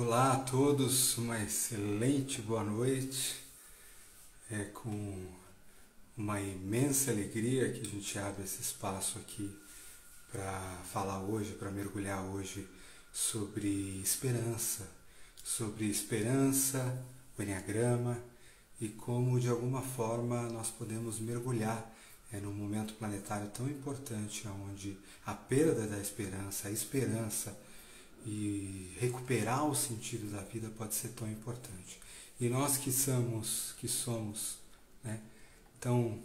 Olá a todos, uma excelente boa noite. É com uma imensa alegria que a gente abre esse espaço aqui para falar hoje, para mergulhar hoje sobre esperança, o Enneagrama e como de alguma forma nós podemos mergulhar num momento planetário tão importante, onde a perda da esperança, a esperança e recuperar o sentido da vida pode ser tão importante. E nós que somos, né, tão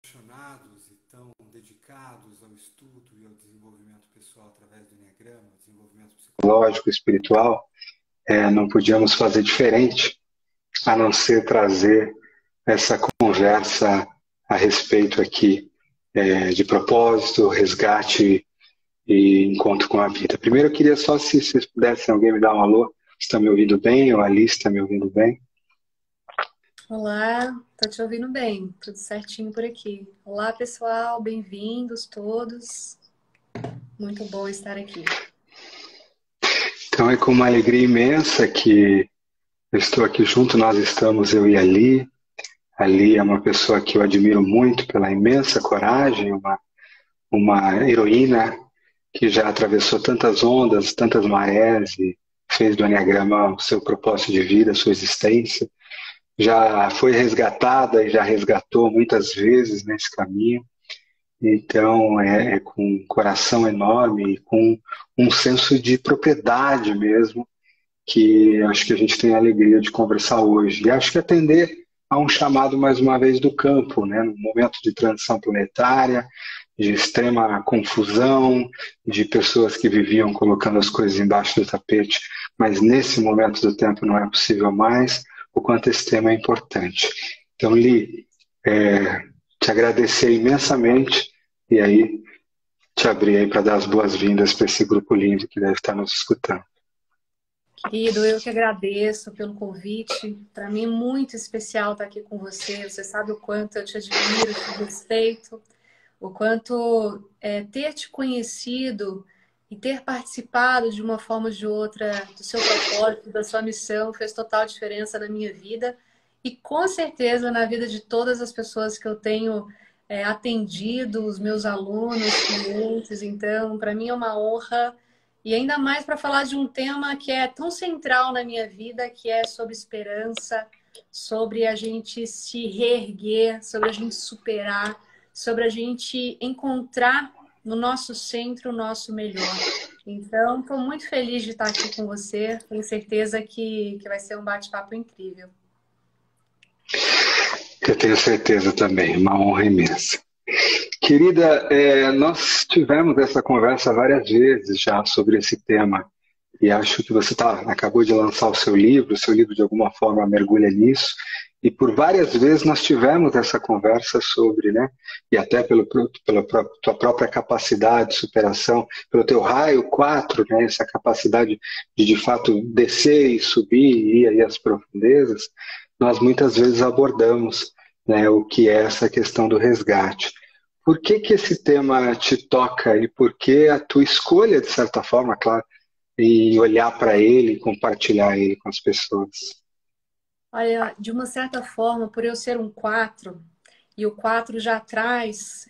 apaixonados e tão dedicados ao estudo e ao desenvolvimento pessoal através do Enneagrama, desenvolvimento psicológico, espiritual, não podíamos fazer diferente a não ser trazer essa conversa a respeito aqui de propósito, resgate e encontro com a vida. Primeiro eu queria só, se vocês pudessem, alguém me dar um alô, está me ouvindo bem, ou a Alice está me ouvindo bem? Olá, tô te ouvindo bem, tudo certinho por aqui. Olá pessoal, bem-vindos todos, muito bom estar aqui. Então é com uma alegria imensa que eu estou aqui junto, nós estamos, eu e a Ali. A Ali é uma pessoa que eu admiro muito pela imensa coragem, uma heroína que já atravessou tantas ondas, tantas marés e fez do Enneagrama o seu propósito de vida, a sua existência. Já foi resgatada e já resgatou muitas vezes nesse caminho. Então, é com um coração enorme e com um senso de propriedade mesmo que acho que a gente tem a alegria de conversar hoje. E acho que atender a um chamado, mais uma vez, do campo, né? Num momento de transição planetária, de extrema confusão, de pessoas que viviam colocando as coisas embaixo do tapete, mas nesse momento do tempo não é possível mais, o quanto esse tema é importante. Então, Li, te agradecer imensamente e aí te abrir aí para dar as boas-vindas para esse grupo lindo que deve estar nos escutando. Querido, eu que agradeço pelo convite, para mim é muito especial estar aqui com você, você sabe o quanto eu te admiro, te respeito, o quanto ter te conhecido e ter participado de uma forma ou de outra do seu propósito, da sua missão, fez total diferença na minha vida e com certeza na vida de todas as pessoas que eu tenho atendido, os meus alunos, clientes. Então, para mim é uma honra e ainda mais para falar de um tema que é tão central na minha vida, que é sobre esperança, sobre a gente se reerguer, sobre a gente superar, sobre a gente encontrar no nosso centro o nosso melhor. Então, estou muito feliz de estar aqui com você. Tenho certeza que vai ser um bate-papo incrível. Eu tenho certeza também, uma honra imensa. Querida, nós tivemos essa conversa várias vezes já sobre esse tema e acho que você acabou de lançar o seu livro de alguma forma mergulha nisso, e por várias vezes nós tivemos essa conversa sobre, né, e até pela tua própria capacidade de superação, pelo teu raio 4, né, essa capacidade de fato descer e subir e ir aí às profundezas, nós muitas vezes abordamos, né, o que é essa questão do resgate. Por que que esse tema te toca e por que a tua escolha, de certa forma, claro, e olhar para ele e compartilhar ele com as pessoas? Olha, de uma certa forma, por eu ser um 4, e o 4 já traz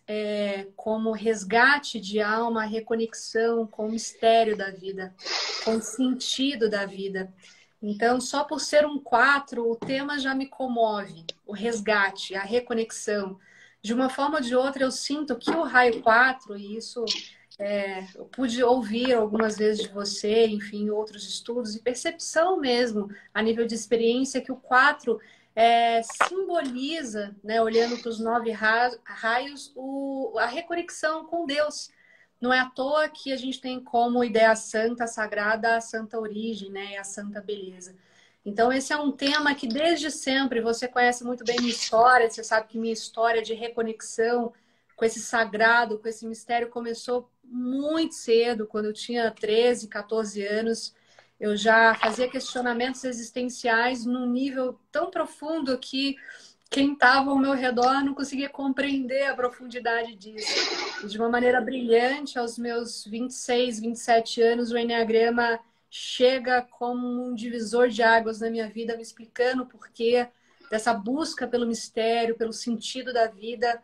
como resgate de alma a reconexão com o mistério da vida, com o sentido da vida. Então, só por ser um 4, o tema já me comove, o resgate, a reconexão. De uma forma ou de outra, eu sinto que o raio 4, e isso eu pude ouvir algumas vezes de você, enfim, outros estudos, e percepção mesmo, a nível de experiência, que o 4 simboliza, né, olhando para os 9 raios, a reconexão com Deus. Não é à toa que a gente tem como ideia santa, sagrada, a santa origem, né, a santa beleza. Então, esse é um tema que desde sempre, você conhece muito bem minha história, você sabe que minha história de reconexão com esse sagrado, com esse mistério, começou muito cedo, quando eu tinha 13, 14 anos. Eu já fazia questionamentos existenciais num nível tão profundo que quem estava ao meu redor não conseguia compreender a profundidade disso. E de uma maneira brilhante, aos meus 26, 27 anos, o Enneagrama chega como um divisor de águas na minha vida, me explicando o porquê dessa busca pelo mistério, pelo sentido da vida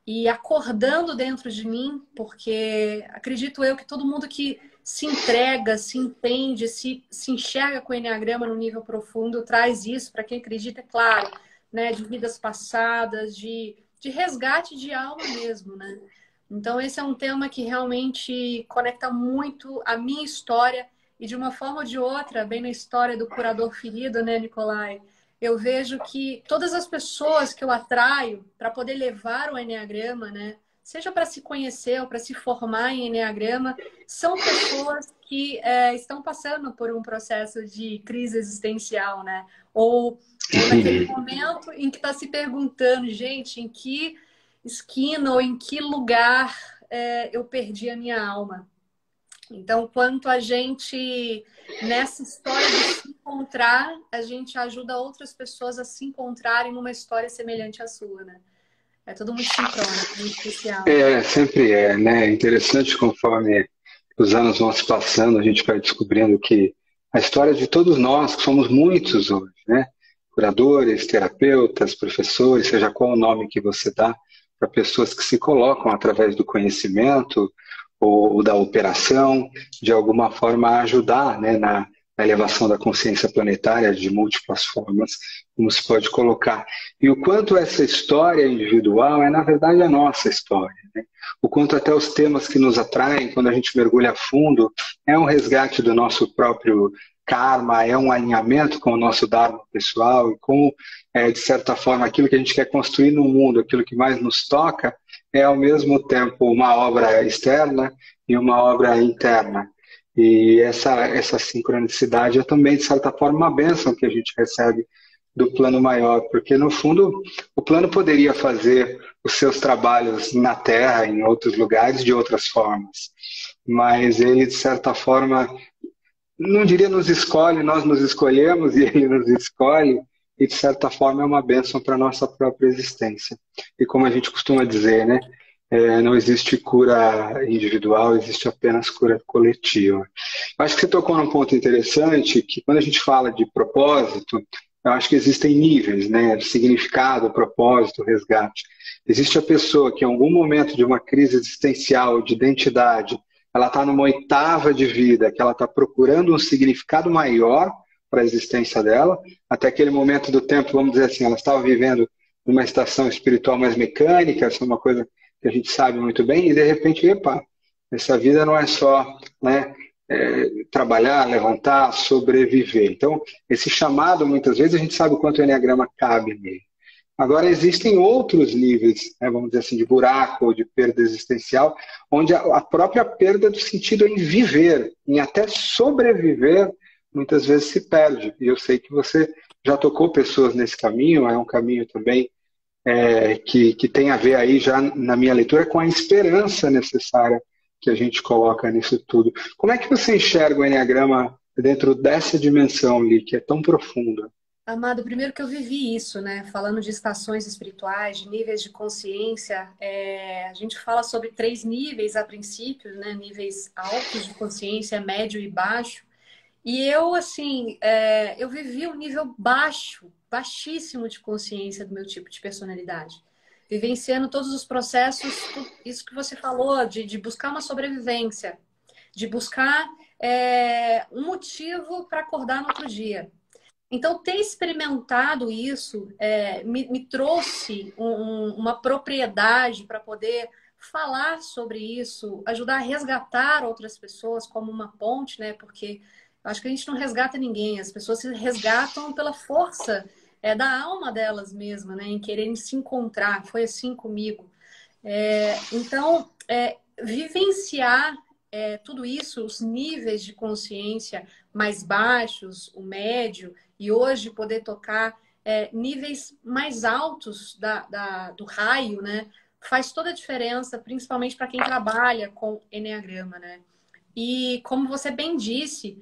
e acordando dentro de mim, porque acredito eu que todo mundo que se entrega, se entende, se enxerga com o Enneagrama no nível profundo, traz isso para quem acredita, é claro, né, de vidas passadas, de resgate de alma mesmo, né? Então, esse é um tema que realmente conecta muito a minha história e, de uma forma ou de outra, bem na história do curador ferido, né, Nicolai? Eu vejo que todas as pessoas que eu atraio para poder levar o Enneagrama, né, seja para se conhecer ou para se formar em Enneagrama, são pessoas que estão passando por um processo de crise existencial, né? Ou naquele momento em que está se perguntando, gente, em que esquina ou em que lugar eu perdi a minha alma. Então, quanto a gente, nessa história de se encontrar, a gente ajuda outras pessoas a se encontrarem numa história semelhante à sua, né? É tudo muito sincrônico, muito especial. Sempre é, né? É interessante conforme os anos vão se passando, a gente vai descobrindo que a história de todos nós, que somos muitos hoje, né? Curadores, terapeutas, professores, seja qual o nome que você dá para pessoas que se colocam através do conhecimento ou da operação, de alguma forma ajudar, né, na elevação da consciência planetária de múltiplas formas, como se pode colocar. E o quanto essa história individual é, na verdade, a nossa história, né? O quanto até os temas que nos atraem, quando a gente mergulha a fundo, é um resgate do nosso próprio karma, é um alinhamento com o nosso dharma pessoal e com, de certa forma, aquilo que a gente quer construir no mundo, aquilo que mais nos toca, é ao mesmo tempo uma obra externa e uma obra interna. E essa sincronicidade é também, de certa forma, uma bênção que a gente recebe do plano maior, porque, no fundo, o plano poderia fazer os seus trabalhos na Terra, em outros lugares, de outras formas. Mas ele, de certa forma, não diria nos escolhe, nós nos escolhemos e ele nos escolhe, e, de certa forma, é uma bênção para a nossa própria existência. E como a gente costuma dizer, né? Não existe cura individual, existe apenas cura coletiva. Eu acho que você tocou num ponto interessante, que quando a gente fala de propósito, eu acho que existem níveis, né? Significado, propósito, resgate. Existe a pessoa que em algum momento de uma crise existencial, de identidade, ela está numa oitava de vida, que ela está procurando um significado maior para a existência dela. Até aquele momento do tempo, vamos dizer assim, ela estava vivendo numa estação espiritual mais mecânica, essa é uma coisa que a gente sabe muito bem, e de repente, epa, essa vida não é só, né, trabalhar, levantar, sobreviver. Então, esse chamado, muitas vezes, a gente sabe o quanto o Enneagrama cabe nele. Agora, existem outros níveis, né, vamos dizer assim, de buraco ou de perda existencial, onde a própria perda do sentido em viver, em até sobreviver, muitas vezes se perde. E eu sei que você já tocou pessoas nesse caminho, é um caminho também que tem a ver aí já na minha leitura com a esperança necessária que a gente coloca nisso tudo. Como é que você enxerga o Enneagrama dentro dessa dimensão ali, que é tão profunda? Amado, primeiro que eu vivi isso, né? Falando de estações espirituais, de níveis de consciência, a gente fala sobre 3 níveis a princípio, né? Níveis altos de consciência, médio e baixo. E eu, assim, eu vivi um nível baixo, baixíssimo de consciência do meu tipo de personalidade. Vivenciando todos os processos, isso que você falou, de buscar uma sobrevivência, de buscar um motivo para acordar no outro dia. Então, ter experimentado isso me trouxe uma propriedade para poder falar sobre isso, ajudar a resgatar outras pessoas como uma ponte, né? Porque eu acho que a gente não resgata ninguém, as pessoas se resgatam pela força da alma delas mesmas, né? Em quererem se encontrar. Foi assim comigo. Então, vivenciar tudo isso, os níveis de consciência mais baixos, o médio, e hoje poder tocar níveis mais altos do raio, né? Faz toda a diferença, principalmente para quem trabalha com Enneagrama, né? E como você bem disse,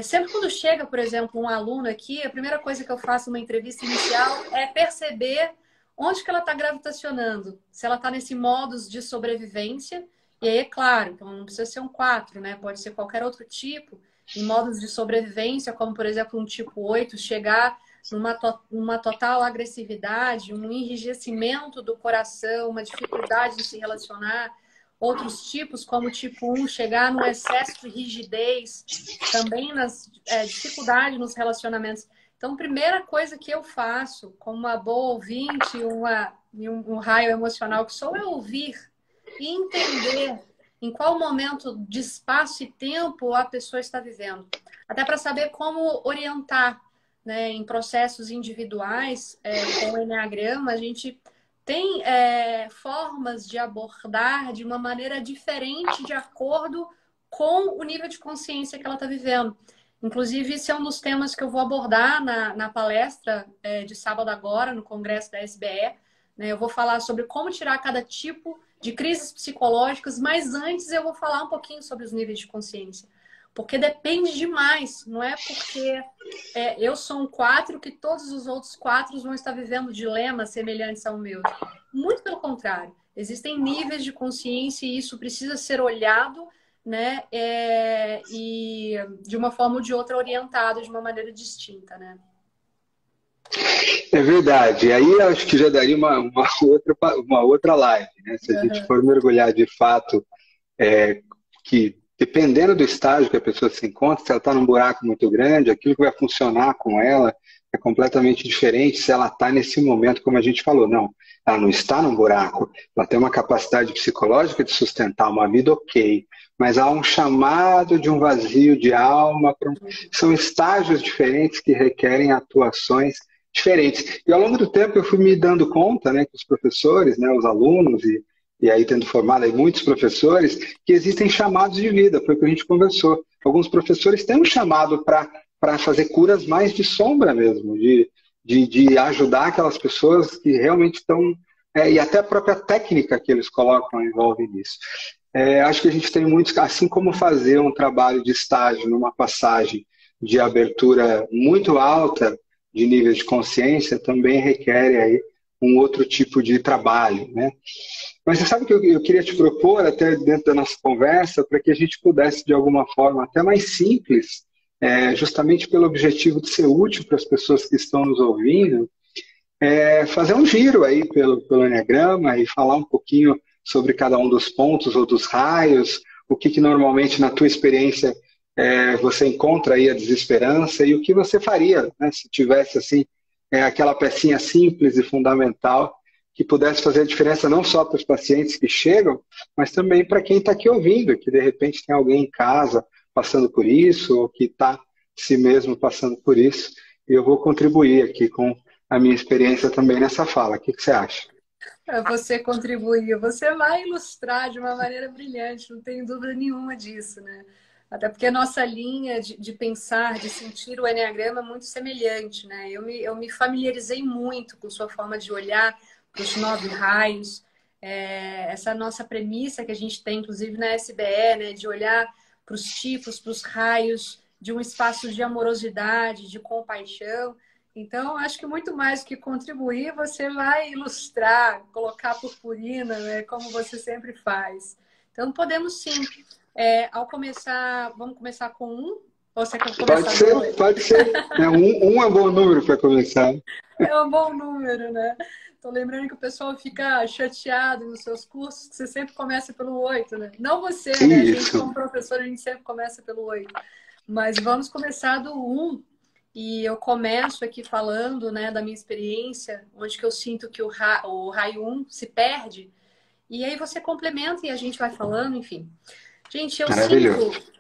sempre quando chega, por exemplo, um aluno aqui, a primeira coisa que eu faço numa entrevista inicial é perceber onde que ela está gravitacionando. Se ela está nesse modus de sobrevivência, E aí, é claro, então não precisa ser um 4, né? Pode ser qualquer outro tipo, em modos de sobrevivência, como, por exemplo, um tipo 8, chegar numa total agressividade, um enrijecimento do coração, uma dificuldade de se relacionar. Outros tipos, como o tipo 1, chegar num excesso de rigidez, também nas dificuldade nos relacionamentos. Então, primeira coisa que eu faço, como uma boa ouvinte, um raio emocional que sou, é ouvir e entender em qual momento de espaço e tempo a pessoa está vivendo. Até para saber como orientar, né, em processos individuais, com o Enneagrama, a gente tem formas de abordar de uma maneira diferente de acordo com o nível de consciência que ela está vivendo. Inclusive, esse é um dos temas que eu vou abordar na palestra de sábado agora, no congresso da SBE. Né? Eu vou falar sobre como tirar cada tipo de crises psicológicas, mas antes eu vou falar um pouquinho sobre os níveis de consciência. Porque depende demais, não é porque eu sou um 4 que todos os outros 4 vão estar vivendo dilemas semelhantes ao meu. Muito pelo contrário. Existem níveis de consciência e isso precisa ser olhado, né? E de uma forma ou de outra orientado de uma maneira distinta, né? É verdade. Aí acho que já daria uma outra live, né? Se a gente Uhum. for mergulhar de fato, que dependendo do estágio que a pessoa se encontra, se ela está num buraco muito grande, aquilo que vai funcionar com ela é completamente diferente se ela está nesse momento, como a gente falou. Não, ela não está num buraco, ela tem uma capacidade psicológica de sustentar uma vida ok, mas há um chamado de um vazio de alma. São estágios diferentes que requerem atuações diferentes. E ao longo do tempo eu fui me dando conta, né, que os professores, né, os alunos e aí tendo formado aí muitos professores, que existem chamados de vida, foi o que a gente conversou. Alguns professores têm um chamado para fazer curas mais de sombra mesmo, de ajudar aquelas pessoas que realmente estão, e até a própria técnica que eles colocam envolve nisso. Acho que a gente tem muitos, assim como fazer um trabalho de estágio numa passagem de abertura muito alta de nível de consciência, também requer aí um outro tipo de trabalho, né? Mas você sabe que eu queria te propor, até dentro da nossa conversa, para que a gente pudesse, de alguma forma, até mais simples, justamente pelo objetivo de ser útil para as pessoas que estão nos ouvindo, fazer um giro aí pelo Enneagrama e falar um pouquinho sobre cada um dos pontos ou dos raios, o que normalmente, na tua experiência, você encontra aí a desesperança e o que você faria, né, se tivesse assim, aquela pecinha simples e fundamental que pudesse fazer a diferença não só para os pacientes que chegam, mas também para quem está aqui ouvindo, que de repente tem alguém em casa passando por isso, ou que está si mesmo passando por isso. E eu vou contribuir aqui com a minha experiência também nessa fala. O que você acha? Você contribuir, você vai ilustrar de uma maneira brilhante, não tenho dúvida nenhuma disso, né? Até porque a nossa linha de pensar, de sentir o Enneagrama é muito semelhante, né? Eu me familiarizei muito com sua forma de olhar para os 9 raios, essa nossa premissa que a gente tem, inclusive na SBE, né? De olhar para os tipos, para os raios, de um espaço de amorosidade, de compaixão. Então, acho que muito mais do que contribuir, você vai ilustrar, colocar purpurina, né, como você sempre faz. Então, podemos sim. Ao começar, vamos começar com 1? Ou você quer Pode começar no ser, 8? pode ser. Um é um bom número para começar. É um bom número, né? Tô lembrando que o pessoal fica chateado nos seus cursos, que você sempre começa pelo 8, né? Não você, né? A gente, Isso. como professor, a gente sempre começa pelo 8. Mas vamos começar do 1. E eu começo aqui falando, né, da minha experiência, onde que eu sinto que o raio 1 se perde. E aí você complementa e a gente vai falando, enfim. Gente, eu Maravilhoso. sinto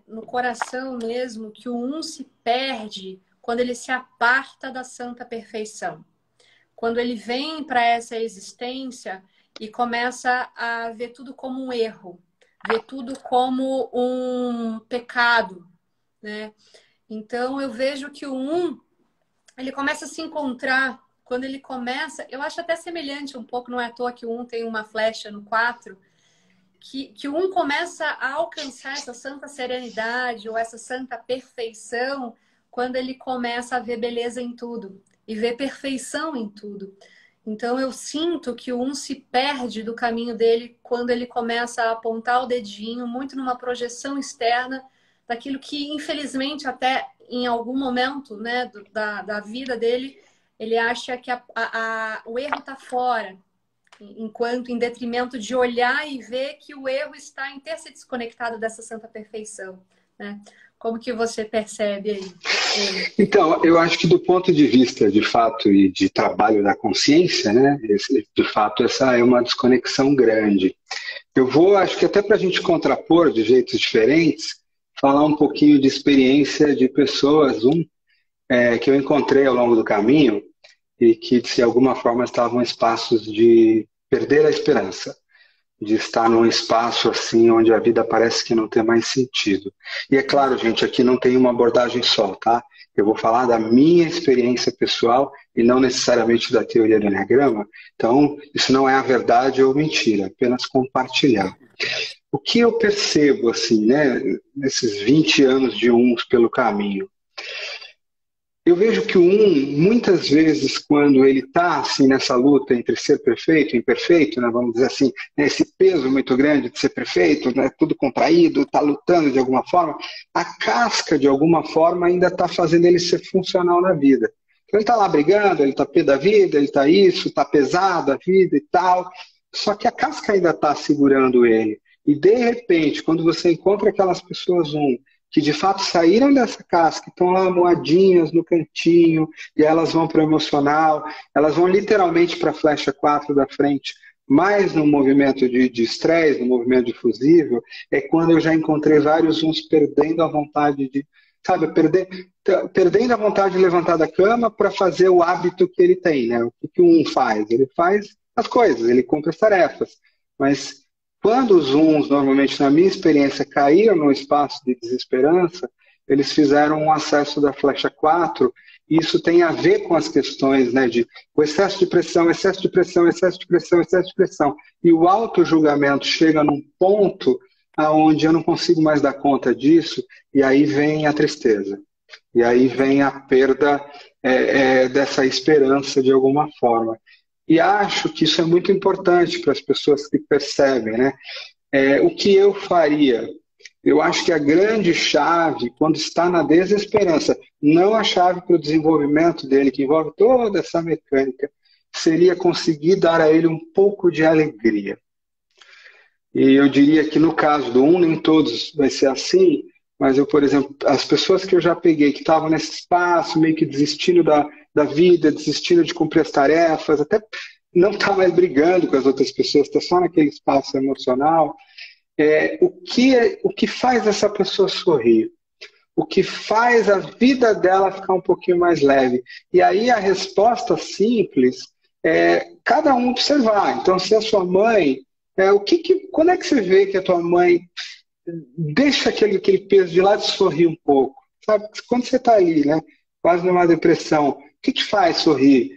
no coração mesmo que o 1 se perde quando ele se aparta da santa perfeição. Quando ele vem para essa existência e começa a ver tudo como um erro, ver tudo como um pecado, né? Então, eu vejo que o 1, ele começa a se encontrar. Quando ele começa, eu acho até semelhante um pouco, não é à toa que o 1 tem uma flecha no 4, que o 1 começa a alcançar essa santa serenidade ou essa santa perfeição quando ele começa a ver beleza em tudo e ver perfeição em tudo. Então eu sinto que o um se perde do caminho dele quando ele começa a apontar o dedinho, muito numa projeção externa daquilo que, infelizmente, até em algum momento, né, da vida dele, ele acha que o erro está fora, enquanto em detrimento de olhar e ver que o erro está em ter se desconectado dessa santa perfeição, né? Como que você percebe aí? Então, eu acho que do ponto de vista, de fato, e de trabalho da consciência, né, de fato, essa é uma desconexão grande. Eu vou, acho que até para a gente contrapor de jeitos diferentes, falar um pouquinho de experiência de pessoas, que eu encontrei ao longo do caminho e que, de alguma forma, estavam em espaços de perder a esperança, de estar num espaço assim onde a vida parece que não tem mais sentido. E é claro, gente, aqui não tem uma abordagem só, tá? Eu vou falar da minha experiência pessoal e não necessariamente da teoria do Enneagrama. Então, isso não é a verdade ou mentira, apenas compartilhar. O que eu percebo, assim, né, nesses 20 anos de uns pelo caminho, eu vejo que o muitas vezes, quando ele está assim, nessa luta entre ser perfeito e imperfeito, né, vamos dizer assim, né, esse peso muito grande de ser perfeito, né, tudo contraído, está lutando de alguma forma, a casca, de alguma forma, ainda está fazendo ele ser funcional na vida. Então, ele está lá brigando, ele está pé da vida, ele está isso, está pesado a vida e tal, só que a casca ainda está segurando ele. E, de repente, quando você encontra aquelas pessoas, que de fato saíram dessa casca, estão lá moadinhas no cantinho, e elas vão para o emocional, elas vão literalmente para a flecha 4 da frente, mais no movimento de estresse, no movimento difusível, é quando eu já encontrei vários uns perdendo a vontade de, sabe, perdendo a vontade de levantar da cama para fazer o hábito que ele tem, né? O que um faz? Ele faz as coisas, ele cumpre as tarefas, mas quando os uns, normalmente na minha experiência, caíram no espaço de desesperança, eles fizeram um acesso da flecha 4, e isso tem a ver com as questões, né, de o excesso de pressão, excesso de pressão, excesso de pressão, excesso de pressão. E o auto-julgamento chega num ponto aonde eu não consigo mais dar conta disso, e aí vem a tristeza. E aí vem a perda dessa esperança de alguma forma. E acho que isso é muito importante para as pessoas que percebem, né? O que eu faria? Eu acho que a grande chave, quando está na desesperança, não a chave para o desenvolvimento dele, que envolve toda essa mecânica, seria conseguir dar a ele um pouco de alegria. E eu diria que no caso do nem todos vai ser assim, mas eu, por exemplo, as pessoas que eu já peguei, que estavam nesse espaço, meio que desistindo da vida, desistindo de cumprir as tarefas, até não está mais brigando com as outras pessoas, está só naquele espaço emocional, o que faz essa pessoa sorrir? O que faz a vida dela ficar um pouquinho mais leve? E aí a resposta simples é cada um observar. Então, se a sua mãe, quando é que você vê que a tua mãe deixa aquele peso de lado e sorri um pouco? Sabe? Quando você está ali, né, quase numa depressão, o que faz sorrir?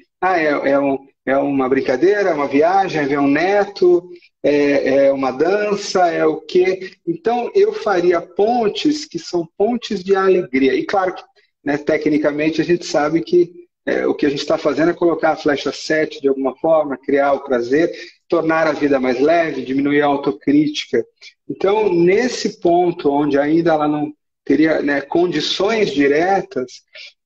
É uma brincadeira, é uma viagem, é ver um neto, é uma dança, é o quê? Então, eu faria pontes que são pontes de alegria. E claro que, né, tecnicamente, a gente sabe que o que a gente está fazendo é colocar a flecha 7 de alguma forma, criar o prazer, tornar a vida mais leve, diminuir a autocrítica. Então, nesse ponto onde ainda ela não teria, né, condições diretas,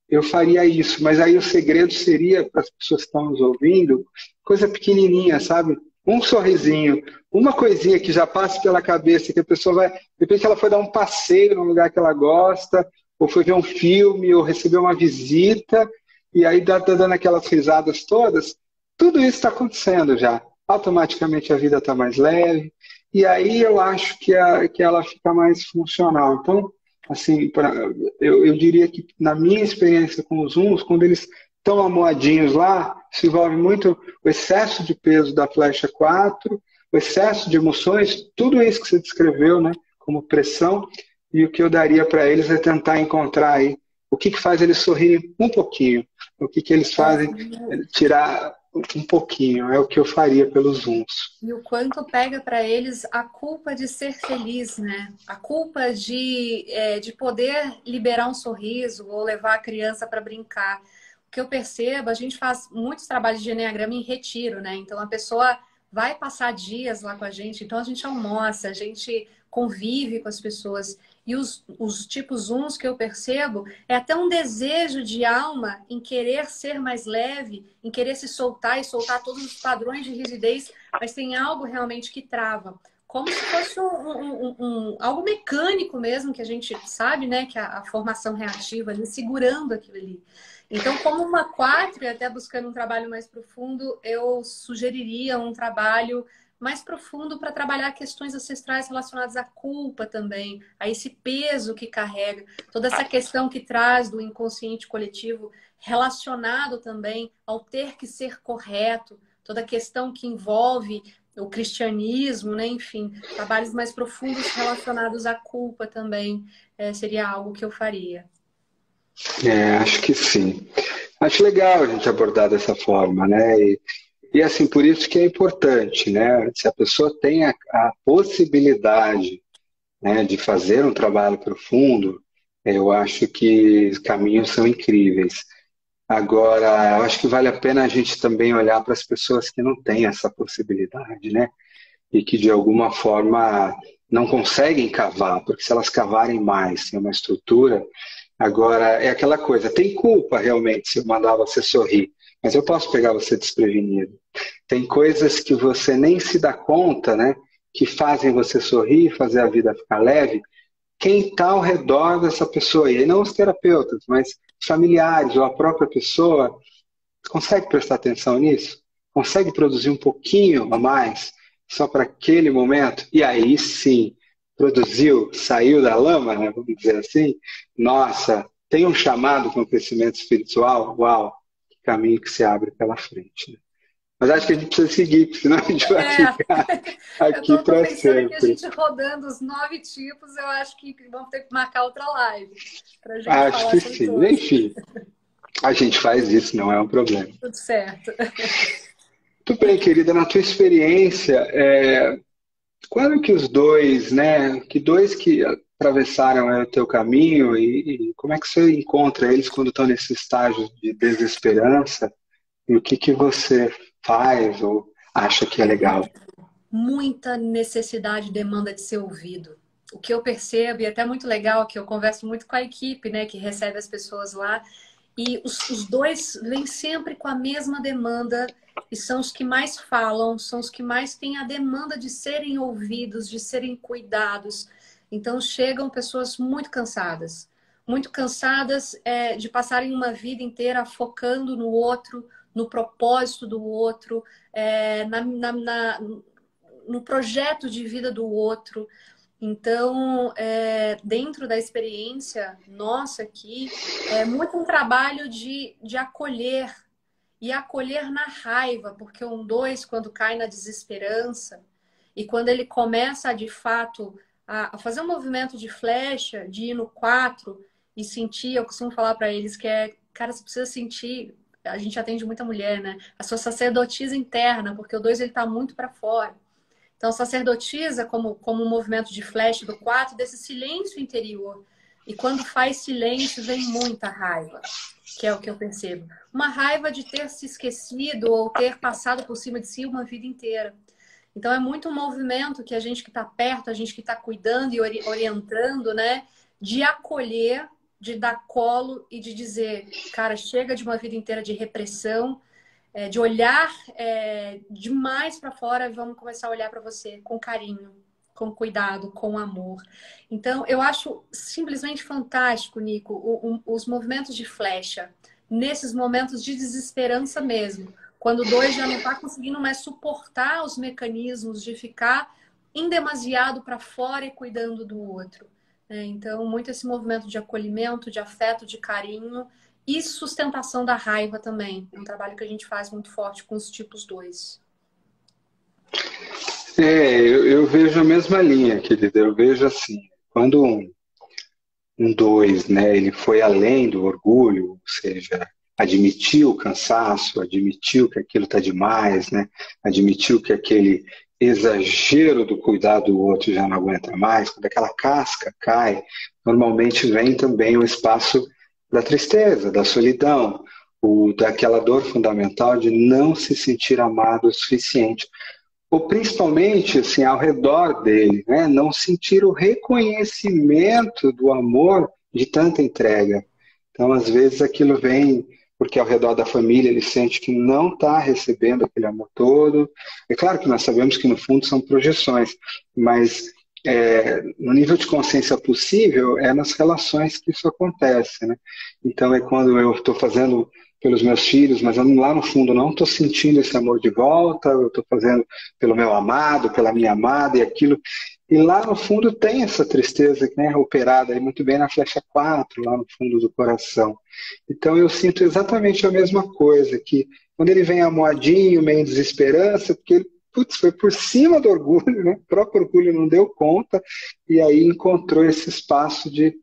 eu faria isso. Mas aí o segredo seria, para as pessoas que estão nos ouvindo, coisa pequenininha, sabe? Um sorrisinho, uma coisinha que já passe pela cabeça, que a pessoa vai... De repente ela foi dar um passeio num lugar que ela gosta, ou foi ver um filme, ou recebeu uma visita, e aí tá dando aquelas risadas todas. Tudo isso está acontecendo já. Automaticamente a vida está mais leve, e aí eu acho que ela fica mais funcional. Então, assim, eu diria que na minha experiência com os uns, quando eles estão amoadinhos lá, se envolve muito o excesso de peso da flecha 4, o excesso de emoções, tudo isso que você descreveu, né, como pressão, e o que eu daria para eles é tentar encontrar aí o que faz eles sorrirem um pouquinho, o que eles fazem tirar um pouquinho, é o que eu faria pelos uns. E o quanto pega para eles a culpa de ser feliz, né? A culpa de poder liberar um sorriso ou levar a criança para brincar. o que eu percebo, a gente faz muitos trabalhos de enneagrama em retiro, né? Então a pessoa vai passar dias lá com a gente, então a gente almoça, a gente convive com as pessoas. E os tipos uns que eu percebo é até um desejo de alma em querer ser mais leve, em querer se soltar e soltar todos os padrões de rigidez, mas tem algo realmente que trava. Como se fosse algo mecânico mesmo, que a gente sabe, né? Que a formação reativa ali, segurando aquilo ali. Então, como uma 4, e até buscando um trabalho mais profundo, eu sugeriria um trabalho mais profundo para trabalhar questões ancestrais relacionadas à culpa também, a esse peso que carrega, toda essa questão que traz do inconsciente coletivo relacionado também ao ter que ser correto, toda a questão que envolve o cristianismo, né? Enfim, trabalhos mais profundos relacionados à culpa também seria algo que eu faria. Acho que sim. Acho legal a gente abordar dessa forma, né? E assim, por isso que é importante, né? Se a pessoa tem a possibilidade, né, de fazer um trabalho profundo, eu acho que os caminhos são incríveis. Agora, eu acho que vale a pena a gente também olhar para as pessoas que não têm essa possibilidade, né? E que de alguma forma não conseguem cavar, porque se elas cavarem mais, tem uma estrutura. Agora, é aquela coisa, tem culpa realmente se eu mandar você sorrir, mas eu posso pegar você desprevenido. Tem coisas que você nem se dá conta, né? Que fazem você sorrir, fazer a vida ficar leve. Quem está ao redor dessa pessoa, e aí não os terapeutas, mas os familiares ou a própria pessoa, consegue prestar atenção nisso? Consegue produzir um pouquinho a mais só para aquele momento? E aí sim, produziu, saiu da lama, né, vamos dizer assim. Nossa, tem um chamado para o crescimento espiritual? Uau, que caminho que se abre pela frente. Né? Mas acho que a gente precisa seguir, porque senão a gente vai ficar aqui eu tô para pensando que a sempre. gente rodando os 9 tipos, eu acho que vamos ter que marcar outra live para a gente Acho falar que sobre sim. todos. Enfim, a gente faz isso, não é um problema. Tudo certo. Tudo bem, querida, na tua experiência, quando que os dois, né? Que dois que atravessaram o teu caminho e como é que você encontra eles quando estão nesse estágio de desesperança? E o que que você faz ou acha que é legal? Muita necessidade, demanda de ser ouvido. O que eu percebo, e até muito legal, que eu converso muito com a equipe, né, que recebe as pessoas lá, e os dois vêm sempre com a mesma demanda, e são os que mais falam, são os que mais têm a demanda de serem ouvidos, de serem cuidados. Então chegam pessoas muito cansadas de passarem uma vida inteira focando no outro, no propósito do outro, no projeto de vida do outro. Então, dentro da experiência nossa aqui, é muito um trabalho de acolher, e acolher na raiva, porque um 2, quando cai na desesperança, e quando ele começa, de fato, a fazer um movimento de flecha, de ir no 4 e sentir, eu costumo falar para eles que cara, você precisa sentir, a gente atende muita mulher, né? A sua sacerdotisa interna, porque o 2 ele tá muito para fora. Então, sacerdotisa como um movimento de flash do 4, desse silêncio interior. E quando faz silêncio, vem muita raiva, que é o que eu percebo. Uma raiva de ter se esquecido ou ter passado por cima de si uma vida inteira. Então, é muito um movimento que a gente que está perto, a gente que está cuidando e orientando, né? De acolher, de dar colo e de dizer, cara, chega de uma vida inteira de repressão, de olhar demais para fora, vamos começar a olhar para você com carinho, com cuidado, com amor. Então, eu acho simplesmente fantástico, Nico, os movimentos de flecha, nesses momentos de desesperança mesmo, quando o 2 já não está conseguindo mais suportar os mecanismos de ficar em demasiado para fora e cuidando do outro. Então, muito esse movimento de acolhimento, de afeto, de carinho, e sustentação da raiva também. É um trabalho que a gente faz muito forte com os tipos 2. Eu vejo a mesma linha, querida. Eu vejo assim, quando um 2, né, ele foi além do orgulho, ou seja, admitiu o cansaço, admitiu que aquilo está demais, né, admitiu que aquele exagero do cuidado do outro já não aguenta mais, quando aquela casca cai, normalmente vem também o espaço da tristeza, da solidão, daquela dor fundamental de não se sentir amado o suficiente. Ou principalmente assim, ao redor dele, né? Não sentir o reconhecimento do amor de tanta entrega. Então, às vezes, aquilo vem porque ao redor da família ele sente que não está recebendo aquele amor todo. É claro que nós sabemos que, no fundo, são projeções, mas no nível de consciência possível, é nas relações que isso acontece, né? Então, é quando eu estou fazendo pelos meus filhos, mas eu, lá no fundo não estou sentindo esse amor de volta, eu estou fazendo pelo meu amado, pela minha amada e aquilo. E lá no fundo tem essa tristeza, né, operada aí muito bem na flecha 4, lá no fundo do coração. Então eu sinto exatamente a mesma coisa, que quando ele vem amoadinho, meio em desesperança, porque ele, putz, foi por cima do orgulho, né? O próprio orgulho não deu conta, e aí encontrou esse espaço de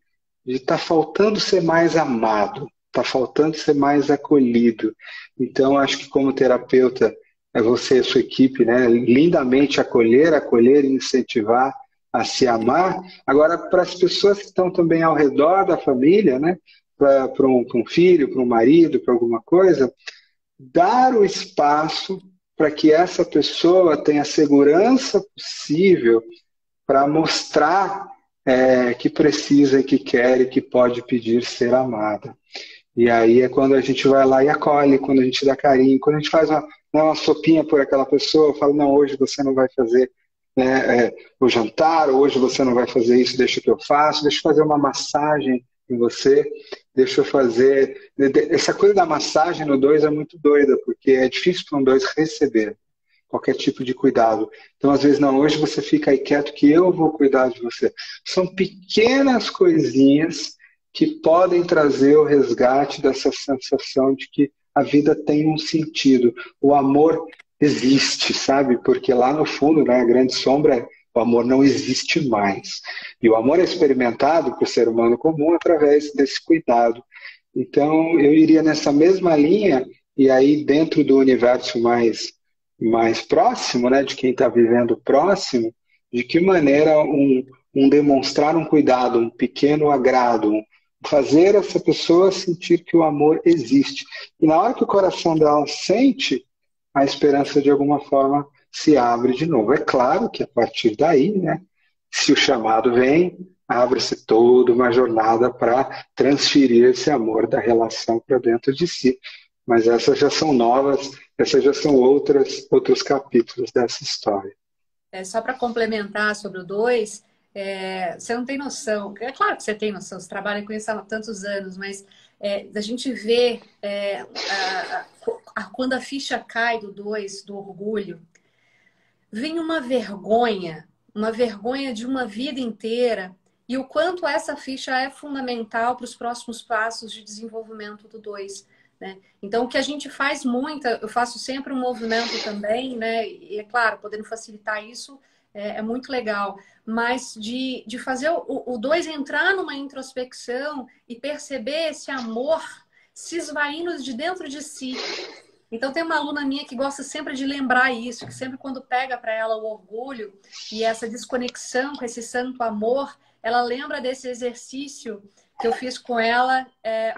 estar faltando ser mais amado, está faltando ser mais acolhido. Então, acho que como terapeuta, é você e a sua equipe, né, lindamente acolher e incentivar a se amar. Agora, para as pessoas que estão também ao redor da família, né, para um filho, para um marido, para alguma coisa, dar o espaço para que essa pessoa tenha a segurança possível para mostrar que precisa, que quer e que pode pedir ser amada. E aí é quando a gente vai lá e acolhe, quando a gente dá carinho, quando a gente faz uma sopinha por aquela pessoa, fala, não, hoje você não vai fazer, né, o jantar, hoje você não vai fazer isso, deixa que eu faço, deixa eu fazer uma massagem em você, deixa eu fazer... Essa coisa da massagem no 2 é muito doida, porque é difícil para um 2 receber qualquer tipo de cuidado. Então, às vezes, não, hoje você fica aí quieto que eu vou cuidar de você. São pequenas coisinhas que podem trazer o resgate dessa sensação de que a vida tem um sentido. O amor existe, sabe? Porque lá no fundo, né, a grande sombra é o amor não existe mais. E o amor é experimentado por ser humano comum através desse cuidado. Então, eu iria nessa mesma linha, e aí dentro do universo mais próximo, né, de quem está vivendo próximo, de que maneira um demonstrar um cuidado, um pequeno agrado, fazer essa pessoa sentir que o amor existe. E na hora que o coração dela sente, a esperança de alguma forma se abre de novo. É claro que a partir daí, né, se o chamado vem, abre-se toda uma jornada para transferir esse amor da relação para dentro de si. Mas essas já são novas, essas já são outros capítulos dessa história. Só para complementar sobre o 2, você não tem noção, é claro que você tem noção, você trabalha com isso há tantos anos, mas a gente vê quando a ficha cai do 2, do orgulho, vem uma vergonha de uma vida inteira, e o quanto essa ficha é fundamental para os próximos passos de desenvolvimento do 2. Né? Então, o que a gente faz muito, eu faço sempre um movimento também, né? E é claro, podendo facilitar isso é muito legal, mas de fazer o 2 entrar numa introspecção e perceber esse amor se esvaindo de dentro de si. Então, tem uma aluna minha que gosta sempre de lembrar isso, que sempre quando pega para ela o orgulho e essa desconexão com esse santo amor, ela lembra desse exercício que eu fiz com ela,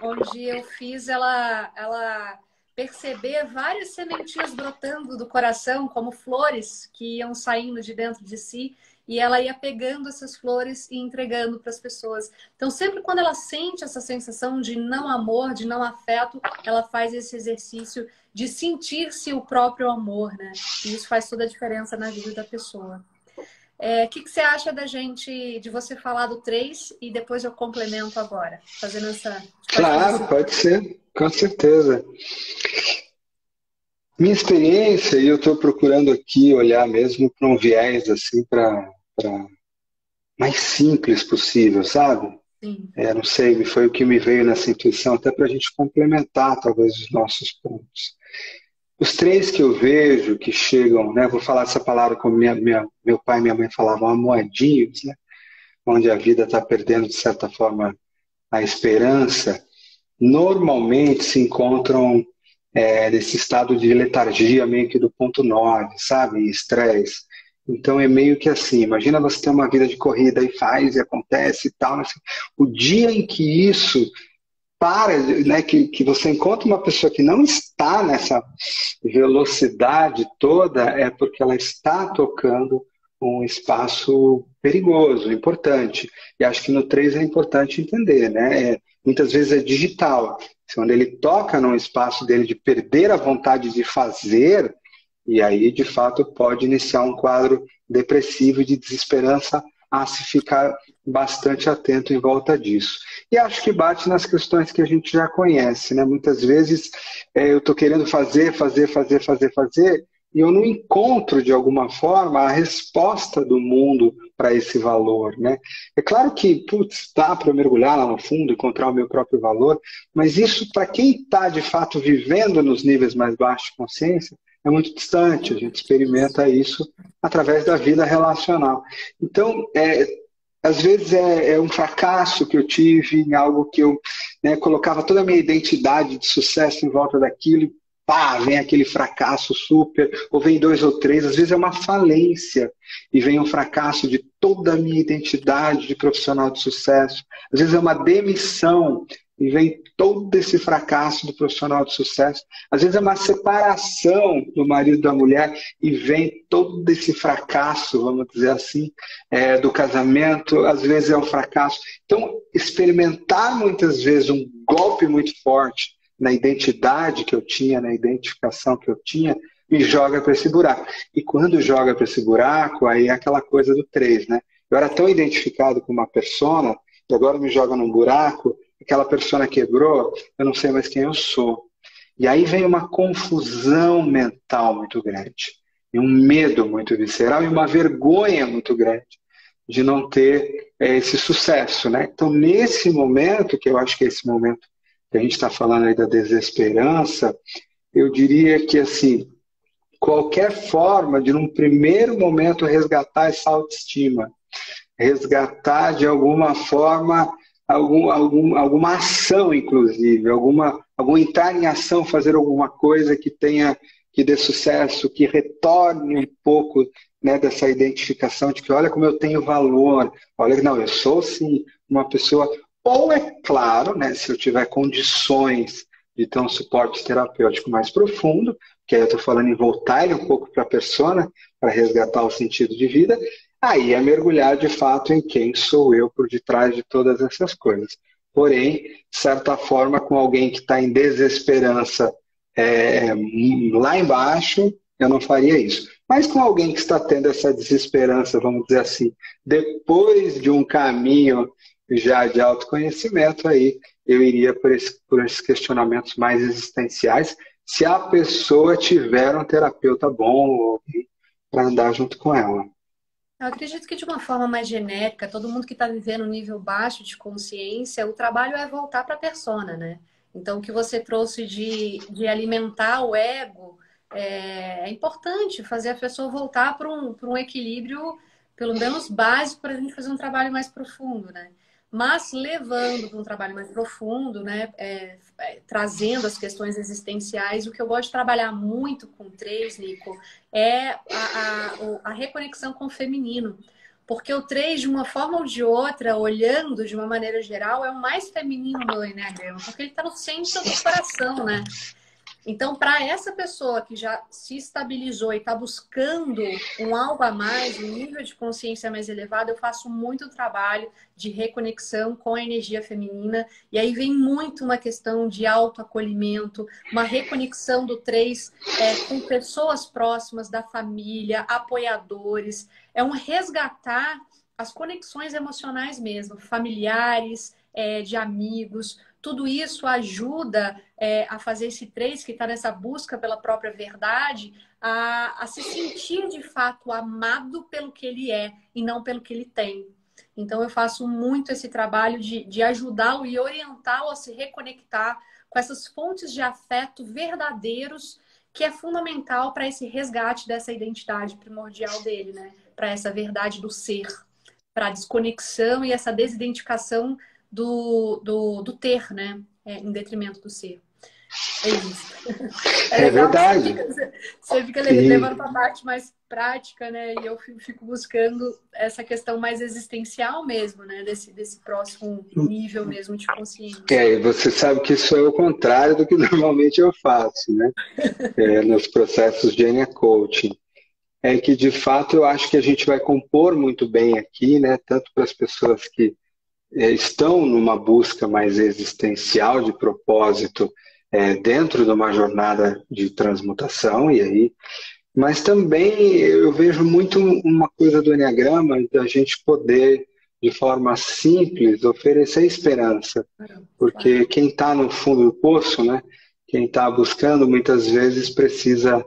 onde eu fiz ela perceber várias sementinhas brotando do coração, como flores que iam saindo de dentro de si, e ela ia pegando essas flores e entregando para as pessoas. Então, sempre quando ela sente essa sensação de não amor, de não afeto, ela faz esse exercício de sentir-se o próprio amor, né? E isso faz toda a diferença na vida da pessoa. O que você acha de você falar do 3 e depois eu complemento agora, fazendo essa... Claro, pode ser, com certeza. Minha experiência, e eu estou procurando aqui olhar mesmo para um viés assim, para mais simples possível, sabe? Sim. Não sei, foi o que me veio nessa intuição, até para a gente complementar talvez os nossos pontos. Os 3 que eu vejo que chegam, né, vou falar essa palavra como meu pai e minha mãe falavam, amoadinhos, né, onde a vida está perdendo, de certa forma, a esperança, normalmente se encontram nesse estado de letargia meio que do ponto 9, sabe, estresse. Então é meio que assim, imagina você ter uma vida de corrida e faz e acontece e tal, assim. O dia em que isso né, que você encontra uma pessoa que não está nessa velocidade toda, é porque ela está tocando um espaço perigoso, importante. E acho que no 3 é importante entender, né? Muitas vezes é digital. Quando ele toca num espaço dele de perder a vontade de fazer, e aí, de fato, pode iniciar um quadro depressivo e de desesperança, a se ficar bastante atento em volta disso. E acho que bate nas questões que a gente já conhece, né? Muitas vezes eu estou querendo fazer, e eu não encontro, de alguma forma, a resposta do mundo para esse valor, né? É claro que, putz, dá para eu mergulhar lá no fundo, encontrar o meu próprio valor, mas isso, para quem está, de fato, vivendo nos níveis mais baixos de consciência, é muito distante. A gente experimenta isso através da vida relacional. Então, às vezes é um fracasso que eu tive em algo que eu, né, colocava toda a minha identidade de sucesso em volta daquilo, e pá, vem aquele fracasso super, ou vem 2 ou 3, às vezes é uma falência, e vem um fracasso de toda a minha identidade de profissional de sucesso, às vezes é uma demissão, e vem todo esse fracasso do profissional de sucesso, às vezes é uma separação do marido e da mulher, e vem todo esse fracasso, vamos dizer assim, do casamento, às vezes é um fracasso. Então, experimentar muitas vezes um golpe muito forte na identidade que eu tinha, na identificação que eu tinha, me joga para esse buraco. E quando joga para esse buraco, aí é aquela coisa do 3, né? Eu era tão identificado com uma persona, e agora me joga num buraco, aquela persona quebrou, eu não sei mais quem eu sou. E aí vem uma confusão mental muito grande, e um medo muito visceral, e uma vergonha muito grande de não ter esse sucesso, né? Então, nesse momento, que eu acho que é esse momento que a gente está falando aí da desesperança, eu diria que, assim, qualquer forma de, num primeiro momento, resgatar essa autoestima, resgatar, de alguma forma, alguma ação, inclusive, algum entrar em ação, fazer alguma coisa que dê sucesso, que retorne um pouco, né, dessa identificação de que olha como eu tenho valor, olha, não, eu sou sim uma pessoa. Ou, é claro, né, se eu tiver condições de ter um suporte terapêutico mais profundo, que aí eu estou falando em voltar ele um pouco para a persona, para resgatar o sentido de vida, aí é mergulhar de fato em quem sou eu por detrás de todas essas coisas. Porém, de certa forma, com alguém que está em desesperança lá embaixo, eu não faria isso. Mas com alguém que está tendo essa desesperança, vamos dizer assim, depois de um caminho já de autoconhecimento, aí eu iria por esses questionamentos mais existenciais, se a pessoa tiver um terapeuta bom para andar junto com ela. Eu acredito que de uma forma mais genérica, todo mundo que está vivendo um nível baixo de consciência, o trabalho é voltar para a persona, né? Então, o que você trouxe de alimentar o ego é importante fazer a pessoa voltar para um equilíbrio, pelo menos básico, para a gente fazer um trabalho mais profundo, né? Mas levando para um trabalho mais profundo, né? Trazendo as questões existenciais, o que eu gosto de trabalhar muito com três, Nico, é a reconexão com o feminino. Porque o 3, de uma forma ou de outra, olhando de uma maneira geral, é o mais feminino no Enneagrama, porque ele está no centro do coração, né? Então, para essa pessoa que já se estabilizou e está buscando um algo a mais, um nível de consciência mais elevado, eu faço muito trabalho de reconexão com a energia feminina. E aí vem muito uma questão de autoacolhimento, uma reconexão do 3 com pessoas próximas da família, apoiadores. É um resgatar as conexões emocionais mesmo, familiares, de amigos. Tudo isso ajuda a fazer esse 3 que está nessa busca pela própria verdade, a se sentir de fato amado pelo que ele é e não pelo que ele tem. Então eu faço muito esse trabalho de ajudá-lo e orientá-lo a se reconectar com essas fontes de afeto verdadeiros, que é fundamental para esse resgate dessa identidade primordial dele, né? Para essa verdade do ser, para a desconexão e essa desidentificação do ter, né? Em detrimento do ser. É isso. É É legal que verdade. você fica E levando para a parte mais prática, né? E eu fico buscando essa questão mais existencial mesmo, né? Desse próximo nível mesmo de consciência. você sabe que isso é o contrário do que normalmente eu faço, né? Nos processos de NA Coaching. É que, de fato, eu acho que a gente vai compor muito bem aqui, né? Tanto para as pessoas que estão numa busca mais existencial de propósito dentro de uma jornada de transmutação, e aí, mas também eu vejo muito uma coisa do Enneagrama, da gente poder, de forma simples, oferecer esperança, Claro. porque quem está no fundo do poço, né, quem está buscando, muitas vezes precisa,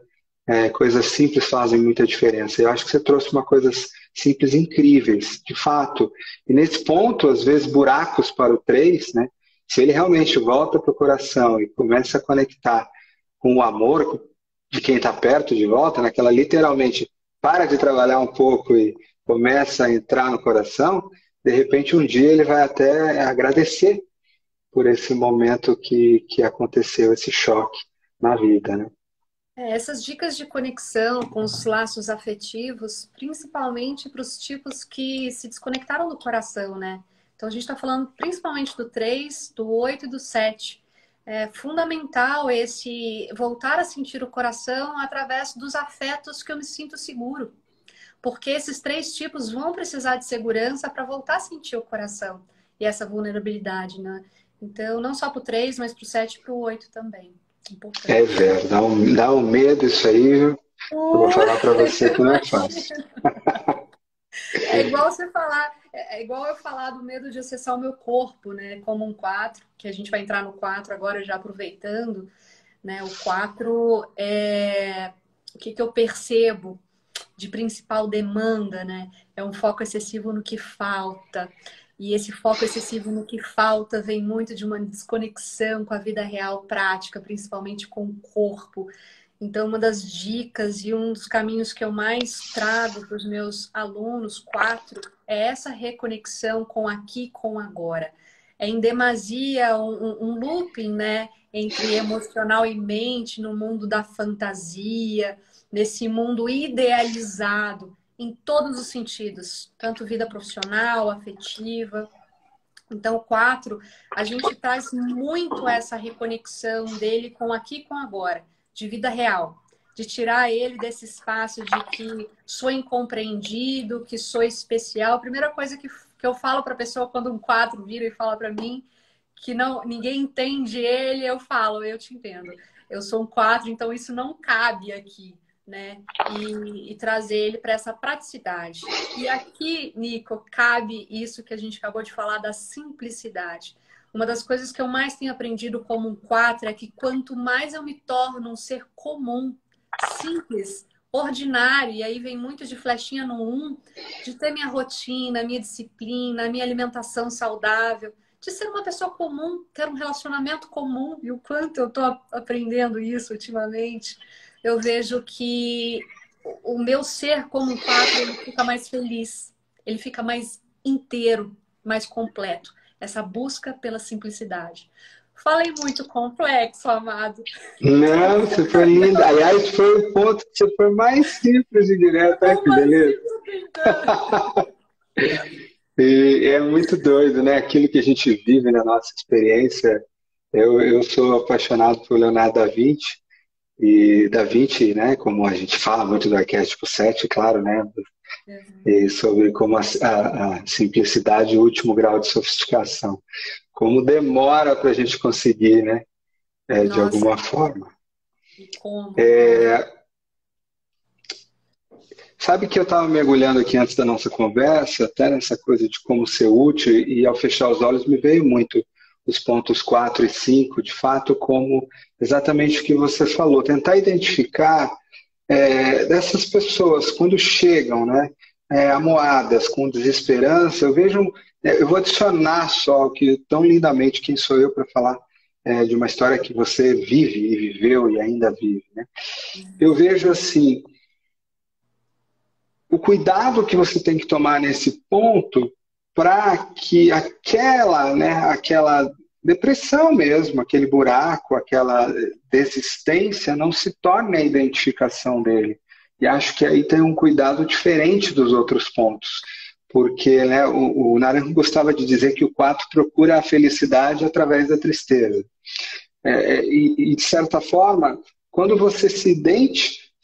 coisas simples fazem muita diferença. Eu acho que você trouxe uma coisas simples incríveis, de fato. E nesse ponto, às vezes, buracos para o 3, né, se ele realmente volta para o coração e começa a conectar com o amor de quem está perto de volta, né, que ela literalmente para de trabalhar um pouco e começa a entrar no coração, de repente um dia ele vai até agradecer por esse momento que aconteceu, esse choque na vida, né? Essas dicas de conexão com os laços afetivos, principalmente para os tipos que se desconectaram do coração, né? Então a gente está falando principalmente do 3, do 8 e do 7. É fundamental esse voltar a sentir o coração através dos afetos que eu me sinto seguro. Porque esses 3 tipos vão precisar de segurança para voltar a sentir o coração e essa vulnerabilidade, né? Então, não só para o 3, mas para o 7 e para o 8 também. É Importante. velho, dá um medo isso aí, viu? Eu vou falar para você que não é fácil. Imagina. É igual você falar, é igual eu falar do medo de acessar o meu corpo, né? Como um 4, que a gente vai entrar no 4 agora já aproveitando, né? O 4 é o que eu percebo de principal demanda, né? É um foco excessivo no que falta. E esse foco excessivo no que falta vem muito de uma desconexão com a vida real prática, principalmente com o corpo. Então, uma das dicas e um dos caminhos que eu mais trago para os meus alunos, 4, é essa reconexão com aqui, com agora. É em demasia um looping, né, entre emocional e mente, no mundo da fantasia, nesse mundo idealizado, em todos os sentidos, tanto vida profissional, afetiva. Então, o 4, a gente traz muito essa reconexão dele com aqui e com agora, de vida real. De tirar ele desse espaço de que sou incompreendido, que sou especial. A primeira coisa que eu falo para a pessoa quando um 4 vira e fala para mim que não, ninguém entende ele, eu falo, eu te entendo. Eu sou um 4, então isso não cabe aqui, né? E trazer ele para essa praticidade. E aqui, Nico, cabe isso que a gente acabou de falar da simplicidade. Uma das coisas que eu mais tenho aprendido como um 4 é que quanto mais eu me torno um ser comum, simples, ordinário, e aí vem muito de flechinha no 1, de ter minha rotina, minha disciplina, minha alimentação saudável, de ser uma pessoa comum, ter um relacionamento comum, e o quanto eu estou aprendendo isso ultimamente, eu vejo que o meu ser como um 4, ele fica mais feliz, ele fica mais inteiro, mais completo. Essa busca pela simplicidade. Falei muito complexo, amado. Não, você foi linda. Aliás, foi o ponto que você foi mais simples e direto. Olha que Mas beleza. sim, tô tentando. E é muito doido, né? Aquilo que a gente vive na nossa experiência. Eu sou apaixonado por Leonardo da Vinci. E Da Vinci, né? Como a gente fala muito do arquétipo 7, claro, né? E sobre como a simplicidade é o último grau de sofisticação. Como demora para a gente conseguir, né? De Nossa, alguma forma. e como? Sabe que eu estava mergulhando aqui antes da nossa conversa, até nessa coisa de como ser útil, e ao fechar os olhos me veio muito os pontos 4 e 5, de fato, como exatamente o que você falou, tentar identificar dessas pessoas, quando chegam, né, amuadas, com desesperança, eu vejo, eu vou adicionar só que tão lindamente quem sou eu para falar de uma história que você vive e viveu e ainda vive, né? Eu vejo assim, o cuidado que você tem que tomar nesse ponto para que aquela depressão mesmo, aquele buraco, aquela desistência, não se torne a identificação dele. E acho que aí tem um cuidado diferente dos outros pontos. Porque, né, o Naranjo gostava de dizer que o 4 procura a felicidade através da tristeza. De certa forma, quando você se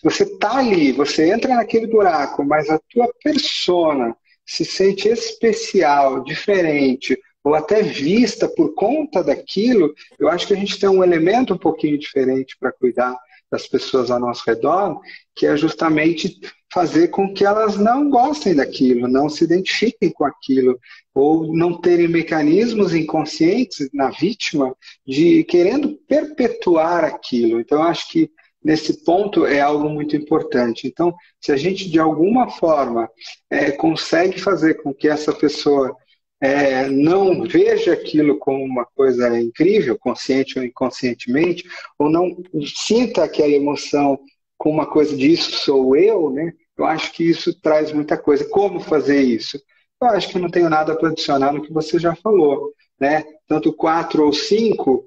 você está ali, você entra naquele buraco, mas a tua persona se sente especial, diferente, ou até vista por conta daquilo, eu acho que a gente tem um elemento um pouquinho diferente para cuidar das pessoas ao nosso redor, que é justamente fazer com que elas não gostem daquilo, não se identifiquem com aquilo, ou não terem mecanismos inconscientes na vítima de querendo perpetuar aquilo. Então, eu acho que nesse ponto é algo muito importante. Então, se a gente de alguma forma consegue fazer com que essa pessoa não veja aquilo como uma coisa incrível, consciente ou inconscientemente, ou não sinta aquela emoção como uma coisa de isso sou eu, né? Eu acho que isso traz muita coisa. Como fazer isso? Eu acho que eu não tenho nada para adicionar no que você já falou, né? Tanto 4 ou 5,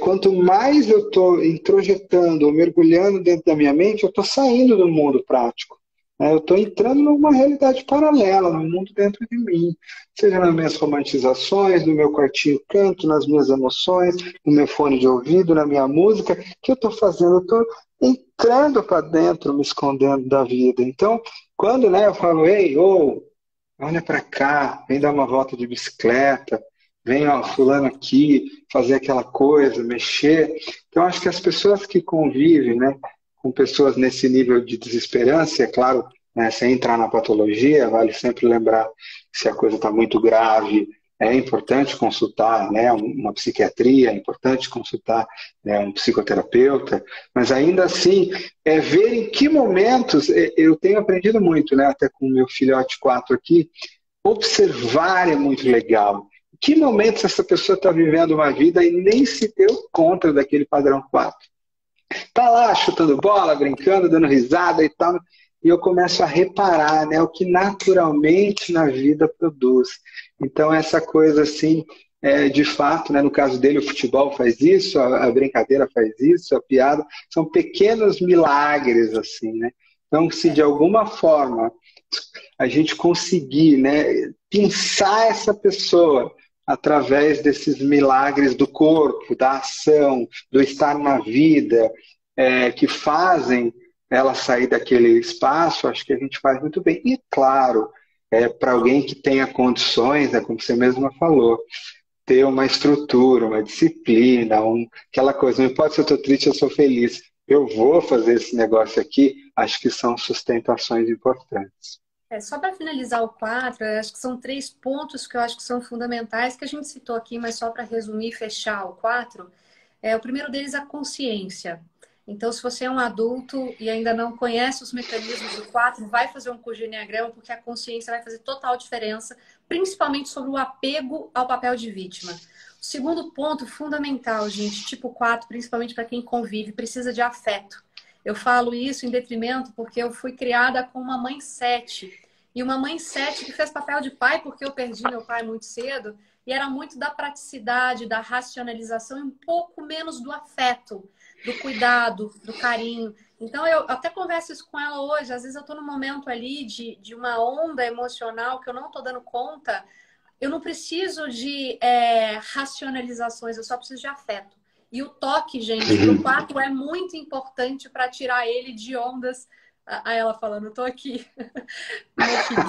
quanto mais eu estou introjetando ou mergulhando dentro da minha mente, eu estou saindo do mundo prático. Eu estou entrando numa realidade paralela, num mundo dentro de mim. Seja nas minhas romantizações, no meu quartinho canto, nas minhas emoções, no meu fone de ouvido, na minha música. O que eu estou fazendo? Eu estou entrando para dentro, me escondendo da vida. Então, quando eu falo, ei, olha para cá, vem dar uma volta de bicicleta, vem, fulano aqui, fazer aquela coisa, mexer. Então, acho que as pessoas que convivem, né, com pessoas nesse nível de desesperança, é claro, né, sem entrar na patologia, vale sempre lembrar que se a coisa está muito grave, é importante consultar, né, uma psiquiatria, é importante consultar, né, um psicoterapeuta, mas ainda assim, ver em que momentos, eu tenho aprendido muito, né, até com o meu filhote 4 aqui, observar é muito legal. Em que momentos essa pessoa está vivendo uma vida e nem se deu conta daquele padrão 4? Tá lá chutando bola, brincando, dando risada e tal, e eu começo a reparar, né, o que naturalmente na vida produz. Então essa coisa assim, de fato, né, no caso dele o futebol faz isso, a brincadeira faz isso, a piada, são pequenos milagres assim, né? Então se de alguma forma a gente conseguir, né, pensar essa pessoa através desses milagres do corpo, da ação, do estar na vida, que fazem ela sair daquele espaço, acho que a gente faz muito bem. E, claro, para alguém que tenha condições, né, como você mesma falou, ter uma estrutura, uma disciplina, aquela coisa, não importa se eu estou triste ou sou feliz, eu vou fazer esse negócio aqui, acho que são sustentações importantes. Só para finalizar o 4, eu acho que são 3 pontos que eu acho que são fundamentais, que a gente citou aqui, mas só para resumir e fechar o 4. O primeiro deles é a consciência. Então, se você é um adulto e ainda não conhece os mecanismos do 4, vai fazer um curso de Enneagrama, porque a consciência vai fazer total diferença, principalmente sobre o apego ao papel de vítima. O segundo ponto fundamental, gente, tipo 4, principalmente para quem convive, precisa de afeto. Eu falo isso em detrimento porque eu fui criada com uma mãe 7. E uma mãe 7 que fez papel de pai, porque eu perdi meu pai muito cedo, e era muito da praticidade, da racionalização e um pouco menos do afeto, do cuidado, do carinho. Então, eu até converso isso com ela hoje. Às vezes eu estou num momento ali de uma onda emocional que eu não estou dando conta. Eu não preciso de racionalizações, eu só preciso de afeto. E o toque, gente, pro 4 é muito importante para tirar ele de ondas. Aí ela falando, tô aqui. Meu filho.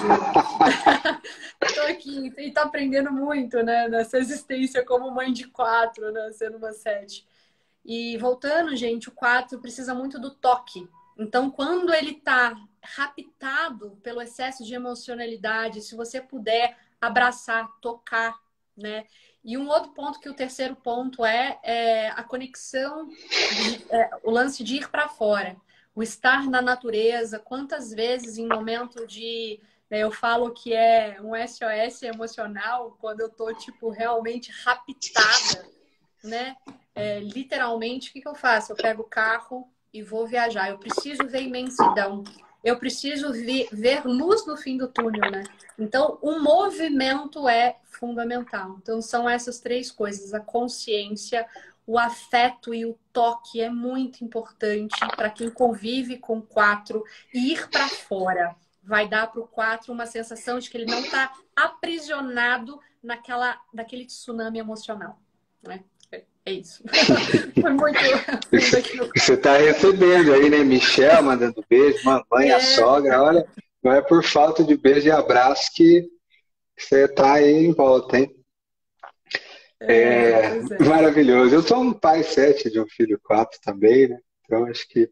Tô aqui. E tá aprendendo muito, né? Nessa existência como mãe de 4, né? Sendo uma 7. E voltando, gente, o 4 precisa muito do toque. Então, quando ele tá raptado pelo excesso de emocionalidade, se você puder abraçar, tocar, né? E um outro ponto, que o terceiro ponto é a conexão, o lance de ir para fora, o estar na natureza. Quantas vezes em momento de... eu falo que é um SOS emocional, quando eu tô, tipo, realmente raptada, né? Literalmente, o que eu faço? Eu pego o carro e vou viajar. Eu preciso ver imensidão. eu preciso ver luz no fim do túnel, né? Então, o movimento é fundamental. Então, são essas três coisas: a consciência, o afeto e o toque é muito importante para quem convive com 4 e ir para fora. Vai dar para o 4 uma sensação de que ele não está aprisionado naquele tsunami emocional, né? É isso. Foi muito. Você está recebendo aí, né? Michel mandando beijo, mamãe, a sogra. Olha, não é por falta de beijo e abraço que você está aí em volta, hein? Maravilhoso. Eu sou um pai 7 de um filho 4 também, né? Então acho que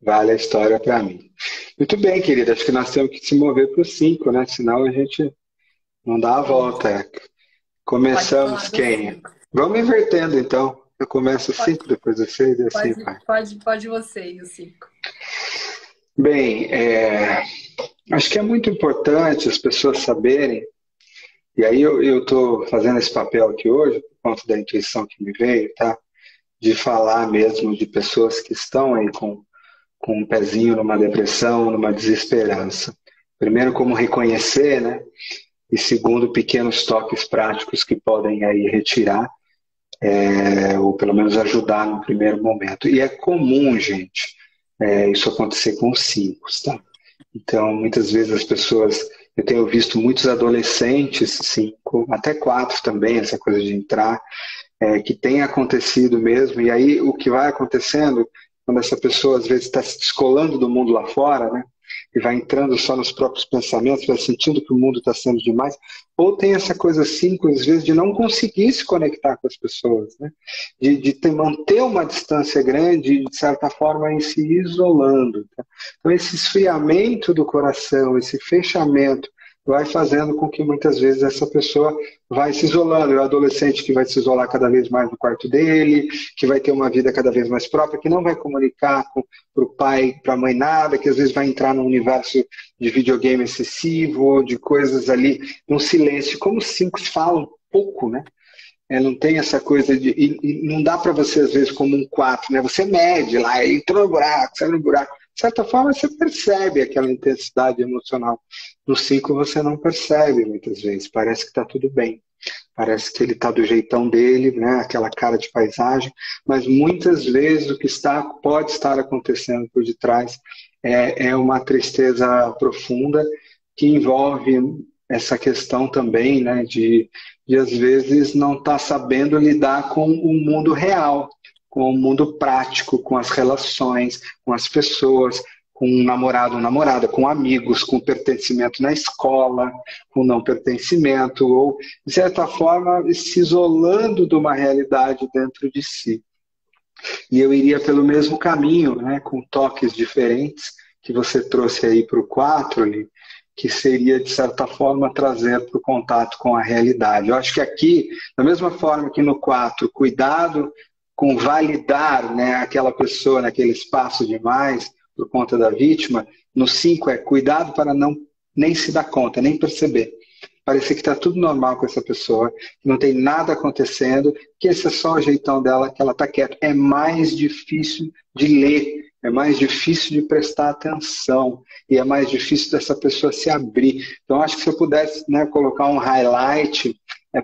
vale a história para mim. Muito bem, querida. Acho que nós temos que se mover para o 5, né? Senão a gente não dá a volta. Começamos quem? Vamos invertendo, então. Eu começo o 5, depois o 6 e assim vai. Pode você e o 5. Bem, acho que é muito importante as pessoas saberem, e aí eu estou fazendo esse papel aqui hoje, por conta da intuição que me veio, tá? De falar mesmo de pessoas que estão aí com um pezinho numa depressão, numa desesperança. Primeiro, como reconhecer, né? E segundo, pequenos toques práticos que podem aí retirar, ou pelo menos ajudar no primeiro momento. E é comum, gente, isso acontecer com os 5, tá? Então, muitas vezes as pessoas... Eu tenho visto muitos adolescentes, 5, até 4 também, essa coisa de entrar, que tem acontecido mesmo. E aí, o que vai acontecendo, quando essa pessoa às vezes está se descolando do mundo lá fora, né? E vai entrando só nos próprios pensamentos, vai sentindo que o mundo está sendo demais, ou tem essa coisa 5, às vezes, de não conseguir se conectar com as pessoas, né? De manter uma distância grande, de certa forma, em se isolando. Tá? Então, esse esfriamento do coração, esse fechamento, vai fazendo com que muitas vezes essa pessoa vai se isolando. É o adolescente que vai se isolar cada vez mais no quarto dele, que vai ter uma vida cada vez mais própria, que não vai comunicar para o pai, para a mãe nada, que às vezes vai entrar num universo de videogame excessivo, de coisas ali, num silêncio. Como os 5 falam pouco, né? Não tem essa coisa de... E não dá para você, às vezes, como um 4, né? Você mede lá, entrou no buraco, saiu no buraco. De certa forma, você percebe aquela intensidade emocional. No 5, você não percebe, muitas vezes. Parece que está tudo bem. Parece que ele está do jeitão dele, né? Aquela cara de paisagem. Mas, muitas vezes, o que pode estar acontecendo por detrás é uma tristeza profunda que envolve essa questão também, né? De às vezes, não estar sabendo lidar com o mundo real, com o mundo prático, com as relações, com as pessoas, com um namorado ou namorada, com amigos, com pertencimento na escola, com não pertencimento, ou, de certa forma, se isolando de uma realidade dentro de si. E eu iria pelo mesmo caminho, né, com toques diferentes, que você trouxe aí para o 4 ali, que seria, de certa forma, trazer para o contato com a realidade. Eu acho que aqui, da mesma forma que no 4, cuidado com validar, né, aquela pessoa naquele espaço demais por conta da vítima, no 5 é cuidado para não nem se dar conta, nem perceber. Parece que está tudo normal com essa pessoa, que não tem nada acontecendo, que esse é só o jeitão dela, que ela está quieta. É mais difícil de ler, é mais difícil de prestar atenção e é mais difícil dessa pessoa se abrir. Então, acho que se eu pudesse, né, colocar um highlight,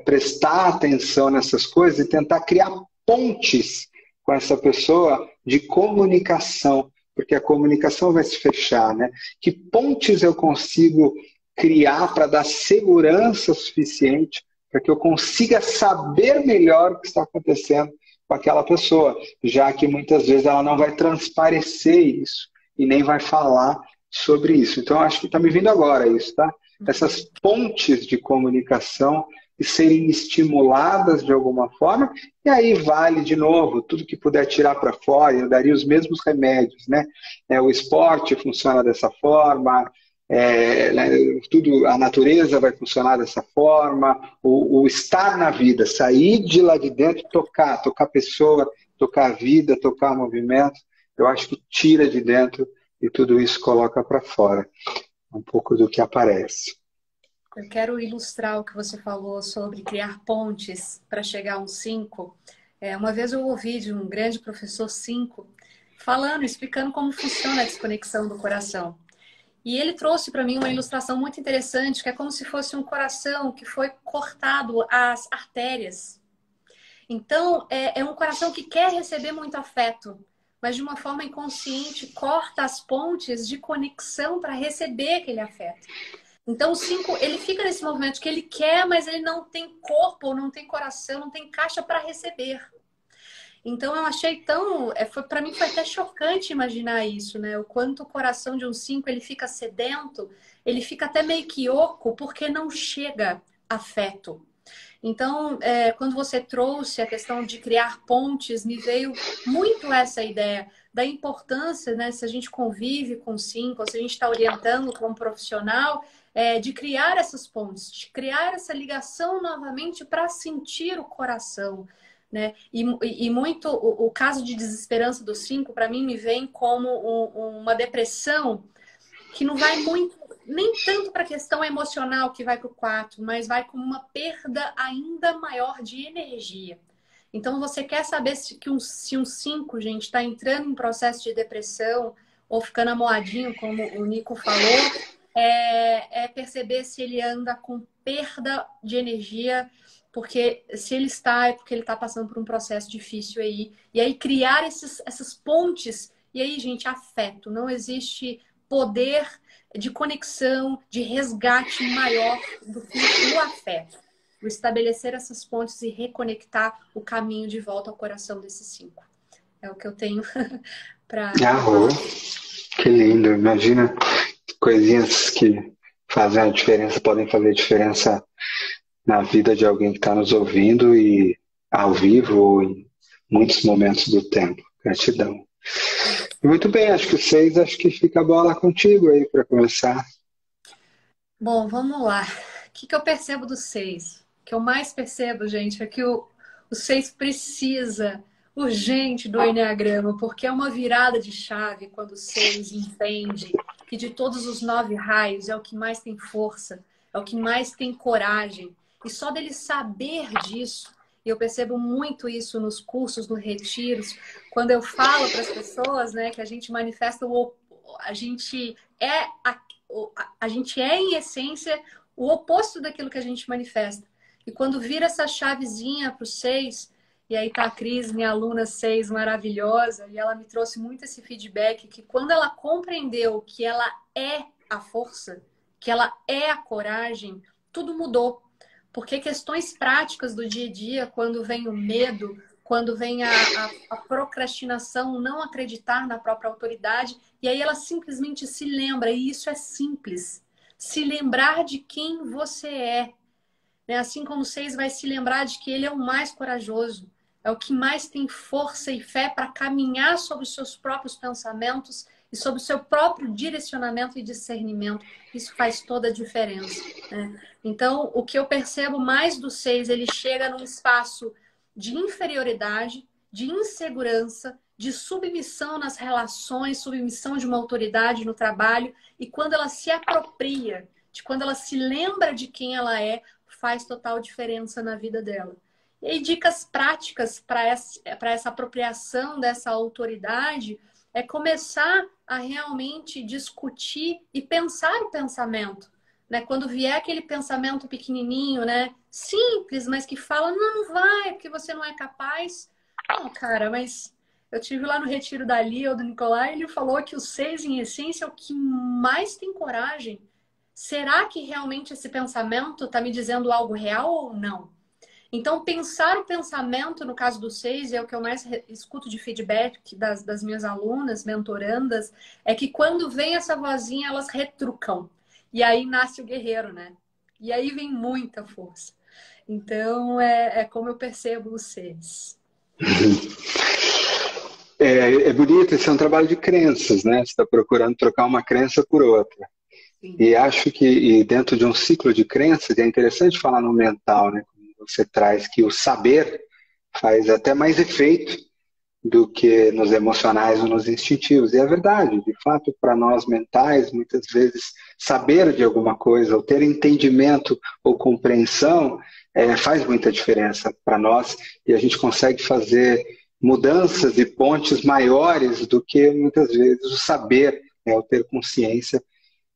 prestar atenção nessas coisas e tentar criar pontes com essa pessoa de comunicação, porque a comunicação vai se fechar, né? Que pontes eu consigo criar para dar segurança suficiente para que eu consiga saber melhor o que está acontecendo com aquela pessoa, já que muitas vezes ela não vai transparecer isso e nem vai falar sobre isso. Então, acho que está me vindo agora isso, tá? Essas pontes de comunicação e serem estimuladas de alguma forma, e aí vale de novo, tudo que puder tirar para fora, eu daria os mesmos remédios, né? O esporte funciona dessa forma, tudo, a natureza vai funcionar dessa forma, o estar na vida, sair de lá de dentro, tocar a pessoa, tocar a vida, tocar o movimento, eu acho que tira de dentro e tudo isso coloca para fora, um pouco do que aparece. Eu quero ilustrar o que você falou sobre criar pontes para chegar a um 5. Uma vez eu ouvi de um grande professor 5 falando, explicando como funciona a desconexão do coração. E ele trouxe para mim uma ilustração muito interessante, que é como se fosse um coração que foi cortado as artérias. Então, é um coração que quer receber muito afeto, mas de uma forma inconsciente corta as pontes de conexão para receber aquele afeto. Então, o 5, ele fica nesse movimento que ele quer, mas ele não tem corpo, não tem coração, não tem caixa para receber. Então, eu achei tão... para mim foi até chocante imaginar isso, né? O quanto o coração de um 5, ele fica sedento, ele fica até meio que oco, porque não chega afeto. Então, quando você trouxe a questão de criar pontes, me veio muito essa ideia da importância, né? Se a gente convive com 5, ou se a gente está orientando como profissional, de criar essas pontes, de criar essa ligação novamente para sentir o coração. Né? E muito o caso de desesperança do 5, para mim, me vem como uma depressão que não vai muito, nem tanto para a questão emocional que vai para o 4, mas vai como uma perda ainda maior de energia. Então, você quer saber se um 5, gente, está entrando em processo de depressão ou ficando amoadinho, como o Nico falou, perceber se ele anda com perda de energia, porque se ele está, é porque ele está passando por um processo difícil aí. E aí criar essas pontes, e aí, gente, afeto. Não existe poder de conexão, de resgate maior do que o afeto. O estabelecer essas pontes e reconectar o caminho de volta ao coração desses 5. É o que eu tenho para falar. Que lindo. Imagina coisinhas que fazem a diferença, podem fazer diferença na vida de alguém que está nos ouvindo e ao vivo ou em muitos momentos do tempo. Gratidão. Muito bem, acho que o 6, acho que fica a bola contigo aí para começar. Bom, vamos lá. O que eu percebo do 6? O que eu mais percebo, gente, é que o 6 precisa urgente do Enneagrama, porque é uma virada de chave quando o 6 entende que de todos os 9 raios é o que mais tem força, é o que mais tem coragem. E só dele saber disso, e eu percebo muito isso nos cursos, nos retiros, quando eu falo para as pessoas, né, que a gente manifesta a gente é, em essência, o oposto daquilo que a gente manifesta. E quando vira essa chavezinha para o 6, e aí tá a Cris, minha aluna 6, maravilhosa, e ela me trouxe muito esse feedback, que quando ela compreendeu que ela é a força, que ela é a coragem, tudo mudou. Porque questões práticas do dia a dia, quando vem o medo, quando vem a procrastinação, não acreditar na própria autoridade, e aí ela simplesmente se lembra, e isso é simples, se lembrar de quem você é. Né? Assim como o 6 vai se lembrar de que ele é o mais corajoso, é o que mais tem força e fé para caminhar sobre os seus próprios pensamentos e sobre o seu próprio direcionamento e discernimento. Isso faz toda a diferença. Né? Então, o que eu percebo mais do 6, ele chega num espaço de inferioridade, de insegurança, de submissão nas relações, submissão de uma autoridade no trabalho, e quando ela se apropria, quando ela se lembra de quem ela é, faz total diferença na vida dela. E aí, dicas práticas para essa apropriação dessa autoridade é começar a realmente discutir e pensar o pensamento. Né? Quando vier aquele pensamento pequenininho, né? Simples, mas que fala, não vai, porque você não é capaz. Não, cara, mas eu tive lá no retiro da Lia ou do Nicolai, ele falou que o 6, em essência, é o que mais tem coragem. Será que realmente esse pensamento está me dizendo algo real ou não? Então, pensar o pensamento, no caso do 6, é o que eu mais escuto de feedback das minhas alunas, mentorandas, é que quando vem essa vozinha, elas retrucam. E aí nasce o guerreiro, né? E aí vem muita força. Então, é como eu percebo o 6. É bonito, esse é um trabalho de crenças, né? Você está procurando trocar uma crença por outra. Sim. E acho que dentro de um ciclo de crenças, é interessante falar no mental, né? Você traz que o saber faz até mais efeito do que nos emocionais ou nos instintivos. E é verdade, de fato, para nós mentais, muitas vezes, saber de alguma coisa, ou ter entendimento ou compreensão, faz muita diferença para nós, e a gente consegue fazer mudanças e pontes maiores do que, muitas vezes, o saber, o ter consciência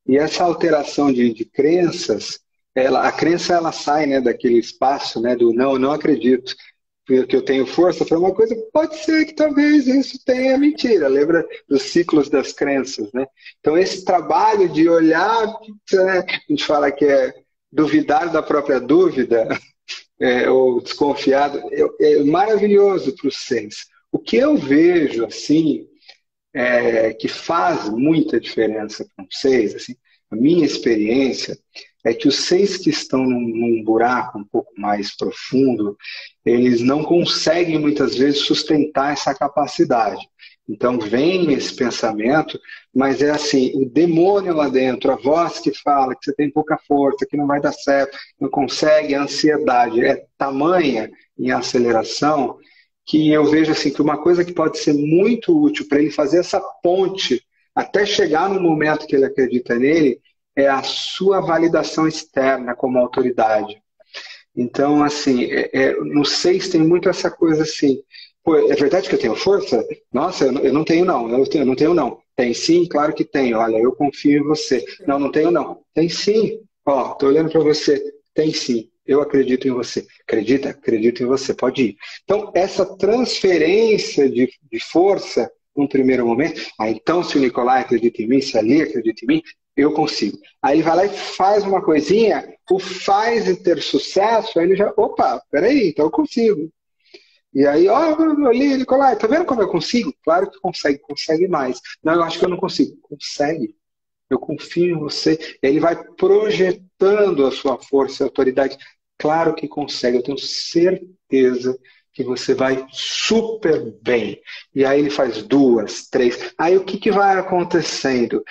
E essa alteração de crenças, a crença ela sai, né, daquele espaço, né, do não, eu não acredito que eu tenho força para uma coisa, pode ser que talvez isso tenha mentira. Lembra dos ciclos das crenças, né? Então esse trabalho de olhar, né, a gente fala que é duvidar da própria dúvida, ou desconfiado, é maravilhoso para os seis. O que eu vejo, assim, que faz muita diferença para os seis, assim, a minha experiência é que os seis que estão num buraco um pouco mais profundo, eles não conseguem muitas vezes sustentar essa capacidade. Então vem esse pensamento, mas é assim, o demônio lá dentro, a voz que fala que você tem pouca força, que não vai dar certo, não consegue, a ansiedade é tamanha em aceleração, que eu vejo assim que uma coisa que pode ser muito útil para ele fazer essa ponte até chegar no momento que ele acredita nele é a sua validação externa como autoridade. Então, assim, no 6 tem muito essa coisa assim, pô, é verdade que eu tenho força? Nossa, eu não tenho não, eu não tenho não. Tem sim, claro que tenho, olha, eu confio em você. Não, não tenho não. Tem sim, ó, tô olhando para você, tem sim. Eu acredito em você. Acredita? Acredito em você. Pode ir. Então, essa transferência de força, num primeiro momento, então se o Nicolai acredita em mim, se a Lia acredita em mim, eu consigo. Aí ele vai lá e faz uma coisinha, o faz e ter sucesso, aí ele já, opa, peraí, então eu consigo. E aí, ó, Lia, Nicolai, tá vendo como eu consigo? Claro que consegue, consegue mais. Não, eu acho que eu não consigo. Consegue. Eu confio em você. E aí ele vai projetando a sua força e autoridade. Claro que consegue, eu tenho certeza que você vai super bem. E aí ele faz 2, 3. Aí o que vai acontecendo?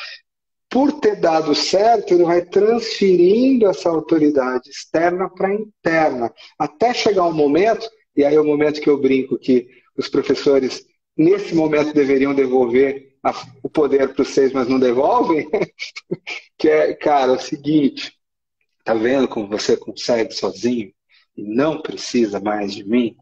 Por ter dado certo, ele vai transferindo essa autoridade externa para interna, até chegar um momento, e aí é o momento que eu brinco que os professores, nesse momento, deveriam devolver o poder para os 6, mas não devolvem, que é, cara, é o seguinte, tá vendo como você consegue sozinho e não precisa mais de mim?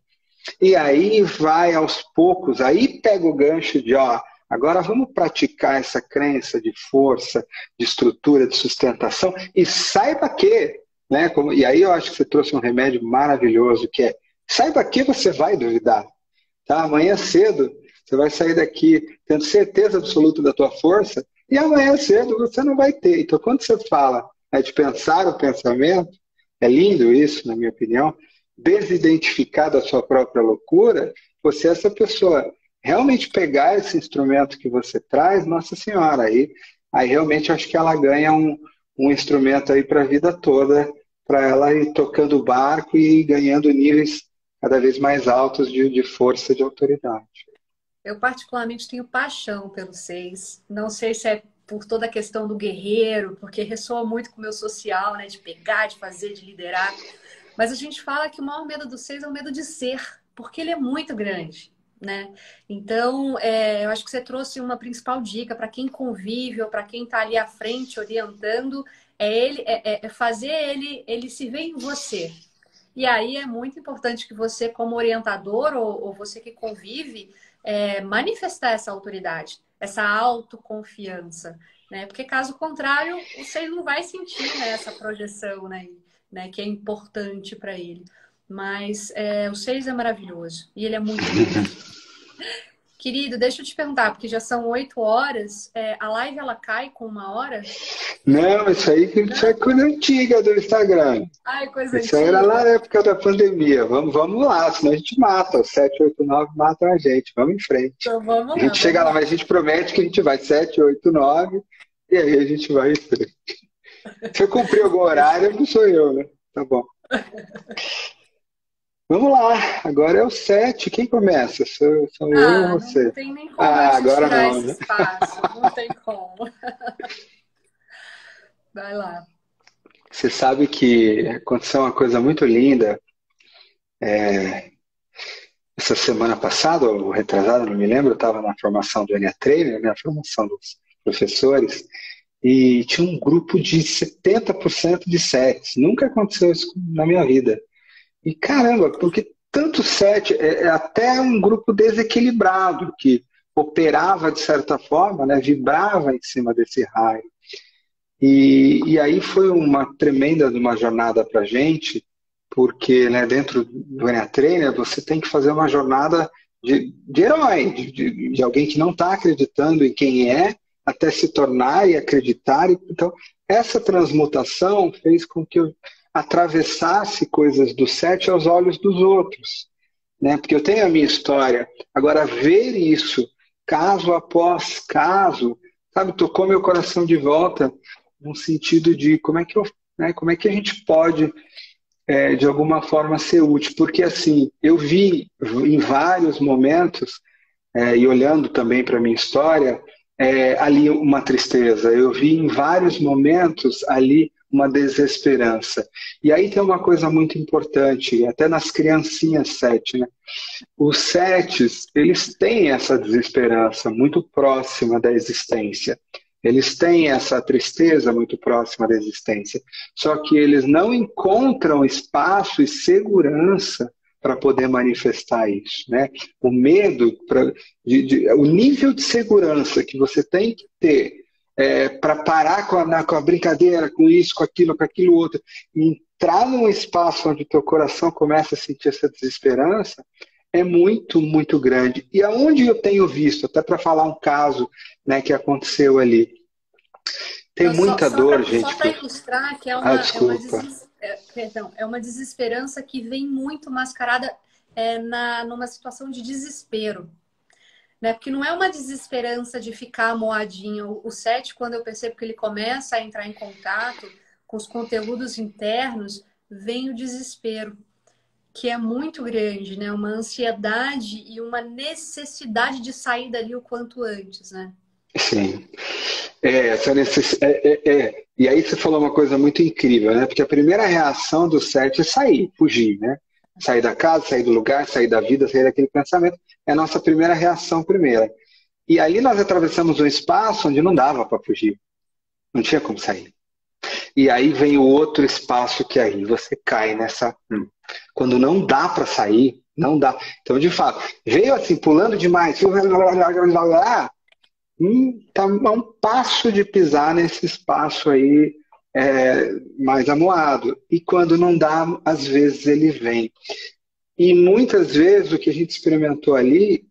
E aí vai aos poucos, aí pega o gancho de, ó, agora vamos praticar essa crença de força, de estrutura, de sustentação, e saiba que, né, e aí eu acho que você trouxe um remédio maravilhoso, que é, saiba que você vai duvidar, tá? Amanhã cedo você vai sair daqui tendo certeza absoluta da tua força, e amanhã cedo você não vai ter. Então quando você fala, né, de pensar o pensamento, é lindo isso, na minha opinião, desidentificar da sua própria loucura, você é essa pessoa. Realmente pegar esse instrumento que você traz, Nossa Senhora, aí realmente acho que ela ganha um instrumento aí para a vida toda, para ela ir tocando o barco e ganhando níveis cada vez mais altos de força e de autoridade. Eu particularmente tenho paixão pelo 6. Não sei se é por toda a questão do guerreiro, porque ressoa muito com o meu social, né? De pegar, de fazer, de liderar. Mas a gente fala que o maior medo do 6 é o medo de ser, porque ele é muito grande, né? Então, eu acho que você trouxe uma principal dica para quem convive ou para quem está ali à frente orientando, é fazer ele se ver em você. E aí é muito importante que você, como orientador ou você que convive, manifestar essa autoridade, essa autoconfiança, né? Porque caso contrário, você não vai sentir, né, essa projeção, né, que é importante para ele. Mas o 6 é maravilhoso e ele é muito bom. Querido, deixa eu te perguntar, porque já são 8 horas, a live ela cai com 1 hora? Não, isso aí é coisa antiga do Instagram. Ai, coisa Isso aí era antiga. lá na época da pandemia. Vamos lá, senão a gente mata. Os 789 matam a gente. Vamos em frente. Então vamos A lá, gente chega lá, mas a gente promete que a gente vai 789 e aí a gente vai em frente. Se eu cumprir algum horário, não sou eu, né? Tá bom. Vamos lá, agora é o 7. Quem começa? Sou eu ou você? Não tem nem como eu te agora tirar não, esse né? espaço. Não tem como. Vai lá. Você sabe que aconteceu uma coisa muito linda essa semana passada, ou retrasada, não me lembro, eu estava na formação do ENA Trainer, na formação dos professores, e tinha um grupo de 70% de sets. Nunca aconteceu isso na minha vida. E caramba, porque tanto set, é até um grupo desequilibrado, que operava de certa forma, né, vibrava em cima desse raio. E aí foi uma tremenda de uma jornada para a gente, porque, né, dentro do Enneagram Trainer você tem que fazer uma jornada de herói, de alguém que não está acreditando em quem é, até se tornar e acreditar. Então, essa transmutação fez com que eu atravessasse coisas do 7 aos olhos dos outros, né? Porque eu tenho a minha história. Agora, ver isso, caso após caso, sabe, tocou meu coração de volta, no sentido de como é que né, como é que a gente pode, de alguma forma, ser útil. Porque, assim, eu vi em vários momentos, e olhando também para a minha história, ali uma tristeza. Eu vi em vários momentos ali uma desesperança. E aí tem uma coisa muito importante, até nas criancinhas 7, né? Os setes, eles têm essa desesperança muito próxima da existência. Eles têm essa tristeza muito próxima da existência. Só que eles não encontram espaço e segurança para poder manifestar isso, né? O medo, o nível de segurança que você tem que ter para parar com a brincadeira, com isso, com aquilo outro, e entrar num espaço onde o teu coração começa a sentir essa desesperança, é muito, muito grande. E aonde eu tenho visto, até para falar um caso, né, que aconteceu ali, tem Não, muita dor, gente. Só para ilustrar que Desculpa. é uma desesperança que vem muito mascarada numa situação de desespero. Né? Porque não é uma desesperança de ficar moadinho. O 7, quando eu percebo que ele começa a entrar em contato com os conteúdos internos, vem o desespero, que é muito grande, né? Uma ansiedade e uma necessidade de sair dali o quanto antes, né? Sim. Essa necessidade. E aí você falou uma coisa muito incrível, né? Porque a primeira reação do 7 é sair, fugir, né? Sair da casa, sair do lugar, sair da vida, sair daquele pensamento. É a nossa primeira reação primeira. E aí nós atravessamos um espaço onde não dava para fugir. Não tinha como sair. E aí vem o outro espaço que aí você cai nessa... Quando não dá para sair, não dá. Então, de fato, veio assim, pulando demais. Tá a um passo de pisar nesse espaço aí mais amuado. E quando não dá, às vezes ele vem. E muitas vezes o que a gente experimentou ali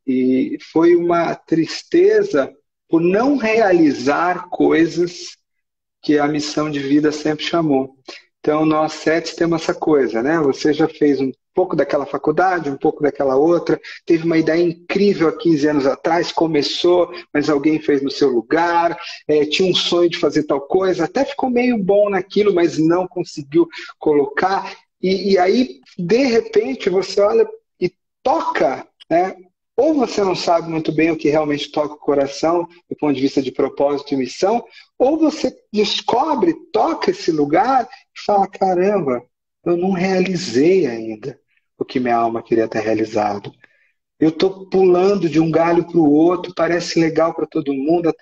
foi uma tristeza por não realizar coisas que a missão de vida sempre chamou. Então, nós 7 temos essa coisa, né? Você já fez um pouco daquela faculdade, um pouco daquela outra, teve uma ideia incrível há 15 anos atrás, começou, mas alguém fez no seu lugar, tinha um sonho de fazer tal coisa, até ficou meio bom naquilo, mas não conseguiu colocar. E aí, de repente, você olha e toca, né? Ou você não sabe muito bem o que realmente toca o coração, do ponto de vista de propósito e missão, ou você descobre, toca esse lugar e fala, caramba, eu não realizei ainda o que minha alma queria ter realizado. Eu estou pulando de um galho para o outro, parece legal para todo mundo,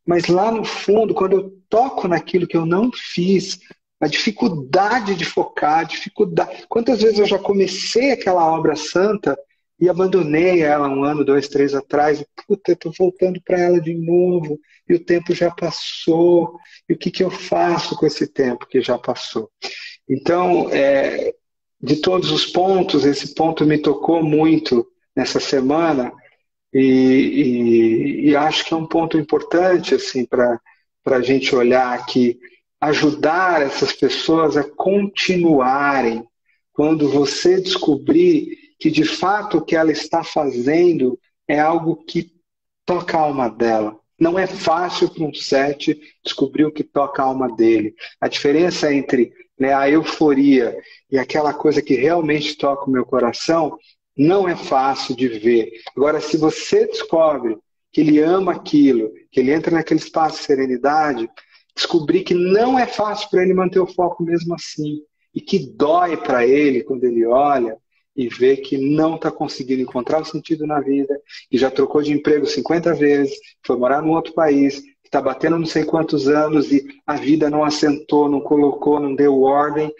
mas lá no fundo, quando eu toco naquilo que eu não fiz, a dificuldade de focar, a dificuldade... Quantas vezes eu já comecei aquela obra santa e abandonei ela 1 ano, 2, 3 atrás, e, puta, eu estou voltando para ela de novo, e o tempo já passou, e o que eu faço com esse tempo que já passou? Então, de todos os pontos, esse ponto me tocou muito nessa semana, e acho que é um ponto importante assim, para a gente olhar aqui, ajudar essas pessoas a continuarem. Quando você descobrir que de fato o que ela está fazendo é algo que toca a alma dela. Não é fácil para um 7 descobrir o que toca a alma dele. A diferença entre, né, a euforia e aquela coisa que realmente toca o meu coração não é fácil de ver. Agora, se você descobre que ele ama aquilo, que ele entra naquele espaço de serenidade, descobrir que não é fácil para ele manter o foco mesmo assim, e que dói para ele quando ele olha e vê que não está conseguindo encontrar o sentido na vida, e já trocou de emprego 50 vezes, foi morar num outro país, está batendo não sei quantos anos e a vida não assentou, não colocou, não deu ordem.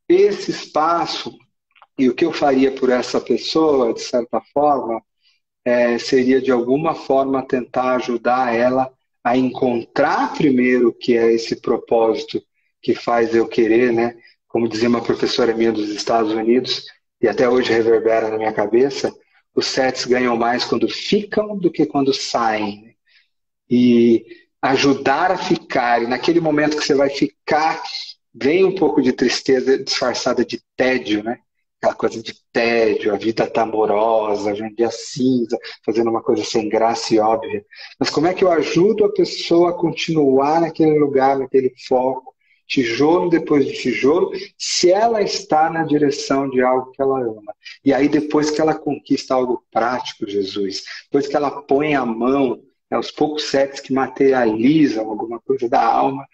Esse espaço, e o que eu faria por essa pessoa, de certa forma, seria de alguma forma tentar ajudar ela a encontrar primeiro o que é esse propósito que faz eu querer, né? Como dizia uma professora minha dos Estados Unidos, e até hoje reverbera na minha cabeça, os sets ganham mais quando ficam do que quando saem. E ajudar a ficar, e naquele momento que você vai ficar, vem um pouco de tristeza disfarçada de tédio, né? Aquela coisa de tédio, a vida tá amorosa, a gente é cinza, fazendo uma coisa sem graça e óbvia. Mas como é que eu ajudo a pessoa a continuar naquele lugar, naquele foco, tijolo depois de tijolo, se ela está na direção de algo que ela ama? E aí depois que ela conquista algo prático, Jesus, depois que ela põe a mão, os poucos sets que materializam alguma coisa da alma,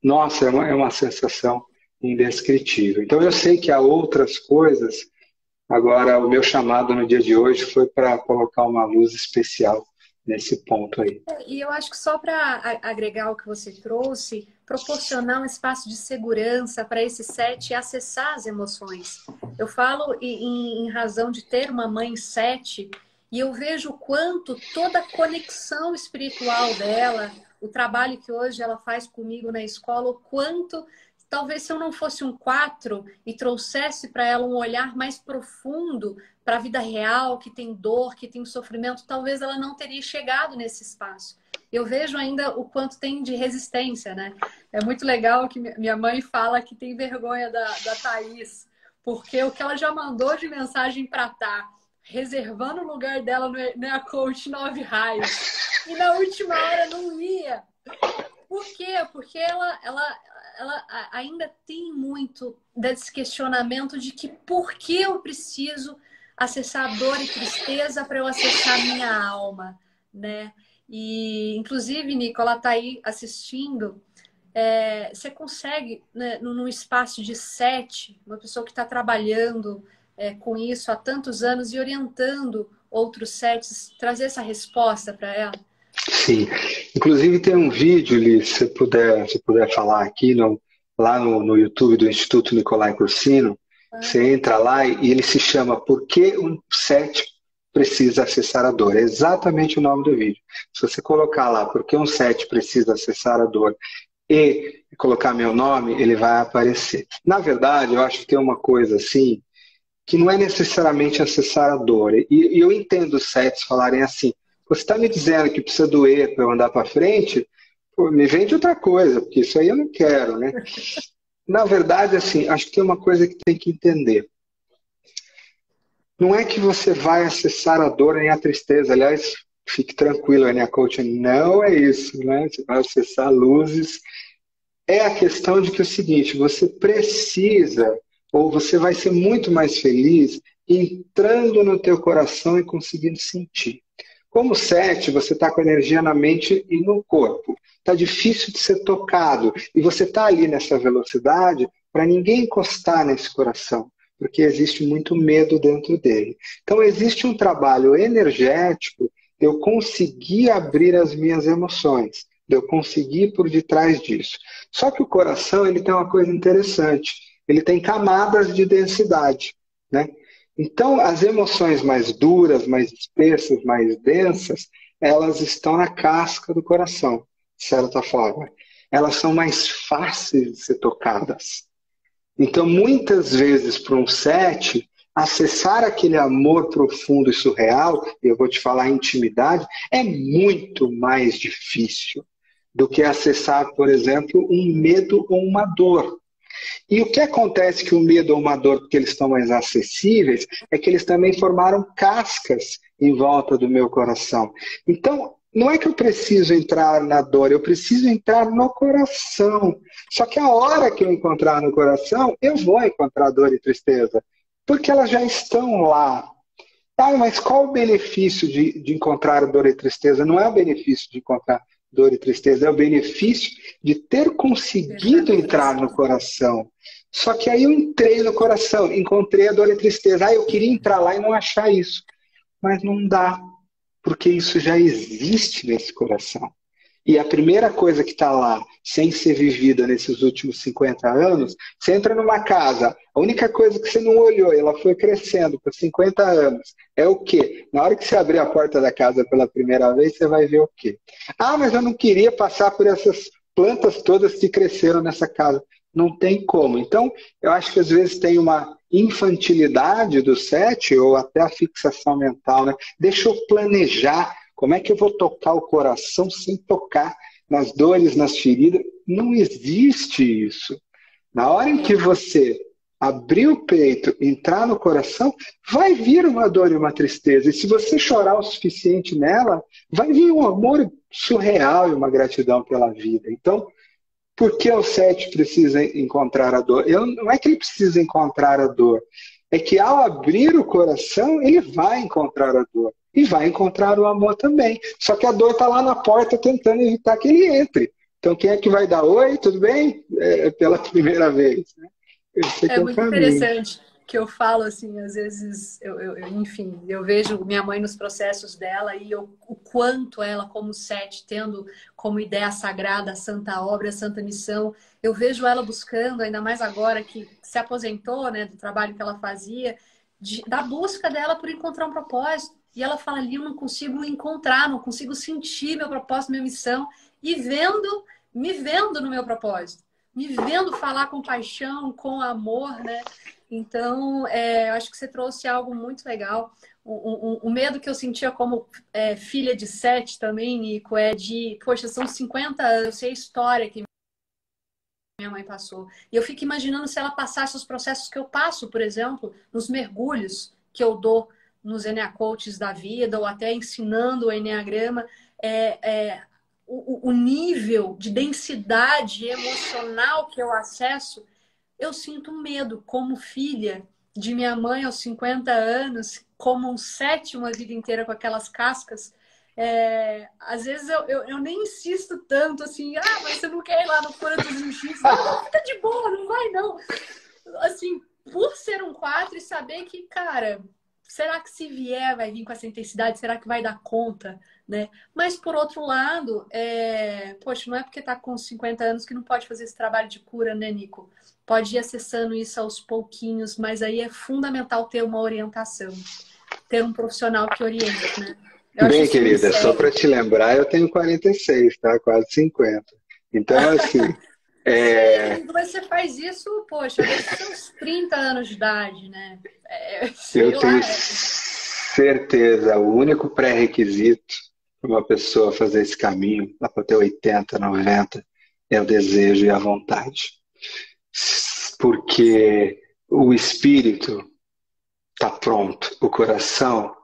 nossa, é uma sensação indescritível. Então eu sei que há outras coisas, agora o meu chamado no dia de hoje foi para colocar uma luz especial nesse ponto aí. E eu acho que só para agregar o que você trouxe, proporcionar um espaço de segurança para esse set acessar as emoções. Eu falo em razão de ter uma mãe sete, e eu vejo o quanto toda a conexão espiritual dela, o trabalho que hoje ela faz comigo na escola, o quanto, talvez se eu não fosse um 4 e trouxesse para ela um olhar mais profundo para a vida real, que tem dor, que tem sofrimento, talvez ela não teria chegado nesse espaço. Eu vejo ainda o quanto tem de resistência, né? É muito legal que minha mãe fala que tem vergonha da Thaís, porque o que ela já mandou de mensagem para tá reservando o lugar dela no a coach 9 raios. E na última hora não ia. Por quê? Porque ela ainda tem muito desse questionamento de que por que eu preciso acessar dor e tristeza para eu acessar a minha alma, né? E, inclusive, Nicola, tá aí assistindo. Você consegue, né, num espaço de 7, uma pessoa que está trabalhando com isso há tantos anos e orientando outros sets, trazer essa resposta para ela? Sim. Inclusive tem um vídeo, Liz, se puder falar aqui, lá no YouTube do Instituto Nicolai Corsino, você entra lá e ele se chama Por que um set precisa acessar a dor? É exatamente o nome do vídeo. Se você colocar lá Por que um set precisa acessar a dor e colocar meu nome, ele vai aparecer. Na verdade, eu acho que tem uma coisa assim, que não é necessariamente acessar a dor. E eu entendo os sets falarem assim, você está me dizendo que precisa doer para eu andar para frente? Pô, me vende outra coisa, porque isso aí eu não quero, né? Na verdade, assim, acho que tem uma coisa que tem que entender. Não é que você vai acessar a dor nem a tristeza. Aliás, fique tranquilo, a Coaching não é isso, né? Você vai acessar luzes. É a questão de que é o seguinte, você precisa, ou você vai ser muito mais feliz entrando no teu coração e conseguindo sentir. Como 7, você está com energia na mente e no corpo. Está difícil de ser tocado. E você está ali nessa velocidade para ninguém encostar nesse coração, porque existe muito medo dentro dele. Então existe um trabalho energético de eu conseguir abrir as minhas emoções, de eu conseguir ir por detrás disso. Só que o coração ele tem uma coisa interessante. Ele tem camadas de densidade, né? Então, as emoções mais duras, mais espessas, mais densas, elas estão na casca do coração, de certa forma. Elas são mais fáceis de ser tocadas. Então, muitas vezes, para um 7, acessar aquele amor profundo e surreal, e eu vou te falar intimidade, é muito mais difícil do que acessar, por exemplo, um medo ou uma dor. E o que acontece que o medo ou uma dor, porque eles estão mais acessíveis, é que eles também formaram cascas em volta do meu coração. Então, não é que eu preciso entrar na dor, eu preciso entrar no coração. Só que a hora que eu encontrar no coração, eu vou encontrar dor e tristeza, porque elas já estão lá. Ah, mas qual o benefício de encontrar dor e tristeza? Não é o benefício de encontrar dor e tristeza, é o benefício de ter conseguido entrar no coração. Só que aí eu entrei no coração, encontrei a dor e tristeza. Ah, eu queria entrar lá e não achar isso. Mas não dá, porque isso já existe nesse coração. e a primeira coisa que está lá, sem ser vivida nesses últimos 50 anos, você entra numa casa, a única coisa que você não olhou, ela foi crescendo por 50 anos, é o quê? Na hora que você abrir a porta da casa pela primeira vez, você vai ver o quê? Ah, mas eu não queria passar por essas plantas todas que cresceram nessa casa. Não tem como. Então, eu acho que às vezes tem uma infantilidade do sete, ou até a fixação mental, né? Deixa eu planejar como é que eu vou tocar o coração sem tocar nas dores, nas feridas. Não existe isso. Na hora em que você abrir o peito, entrar no coração, vai vir uma dor e uma tristeza. E se você chorar o suficiente nela, vai vir um amor surreal e uma gratidão pela vida. Então, por que o sete precisa encontrar a dor? Não é que ele precisa encontrar a dor, é que ao abrir o coração, ele vai encontrar a dor. E vai encontrar o amor também. Só que a dor está lá na porta tentando evitar que ele entre. Então quem é que vai dar oi, tudo bem? Pela primeira vez. Né? Esse aqui É é o muito caminho. interessante que eu falo assim, às vezes, enfim, eu vejo minha mãe nos processos dela e o quanto ela, como sete, tendo como ideia sagrada a santa obra, a santa missão, eu vejo ela buscando, ainda mais agora que se aposentou, né, do trabalho que ela fazia, da busca dela por encontrar um propósito. E ela fala ali, eu não consigo encontrar, não consigo sentir meu propósito, minha missão, e me vendo no meu propósito, me vendo falar com paixão, com amor, né? Então, eu acho que você trouxe algo muito legal. O medo que eu sentia como filha de sete também, Nico, é de, poxa, são 50 anos, eu sei a história que minha mãe passou. E eu fico imaginando se ela passasse os processos que eu passo, por exemplo, nos mergulhos que eu dou nos Enneacoaches Coaches da vida, ou até ensinando o Enneagrama, o nível de densidade emocional que eu acesso, eu sinto medo como filha de minha mãe aos 50 anos, como um sétimo a vida inteira com aquelas cascas. Às vezes eu nem insisto tanto assim, mas você não quer ir lá no Cura dos Jiu-Jitsu? Não, fica de boa, não vai não. Assim, por ser um 4 e saber que, cara, será que se vier vai vir com essa intensidade? Será que vai dar conta? Né? Mas, por outro lado, poxa, não é porque tá com 50 anos que não pode fazer esse trabalho de cura, né, Nico? Pode ir acessando isso aos pouquinhos, mas aí é fundamental ter uma orientação, ter um profissional que oriente, né? Eu acho Bem, isso muito querida, só sério. para te lembrar, eu tenho 46, tá? Quase 50. Então, assim, Sim, mas você faz isso, poxa, desde os seus 30 anos de idade, né? Sei eu tenho lá. certeza, o único pré-requisito para uma pessoa fazer esse caminho, lá para ter 80, 90, é o desejo e a vontade. Porque o espírito está pronto, o coração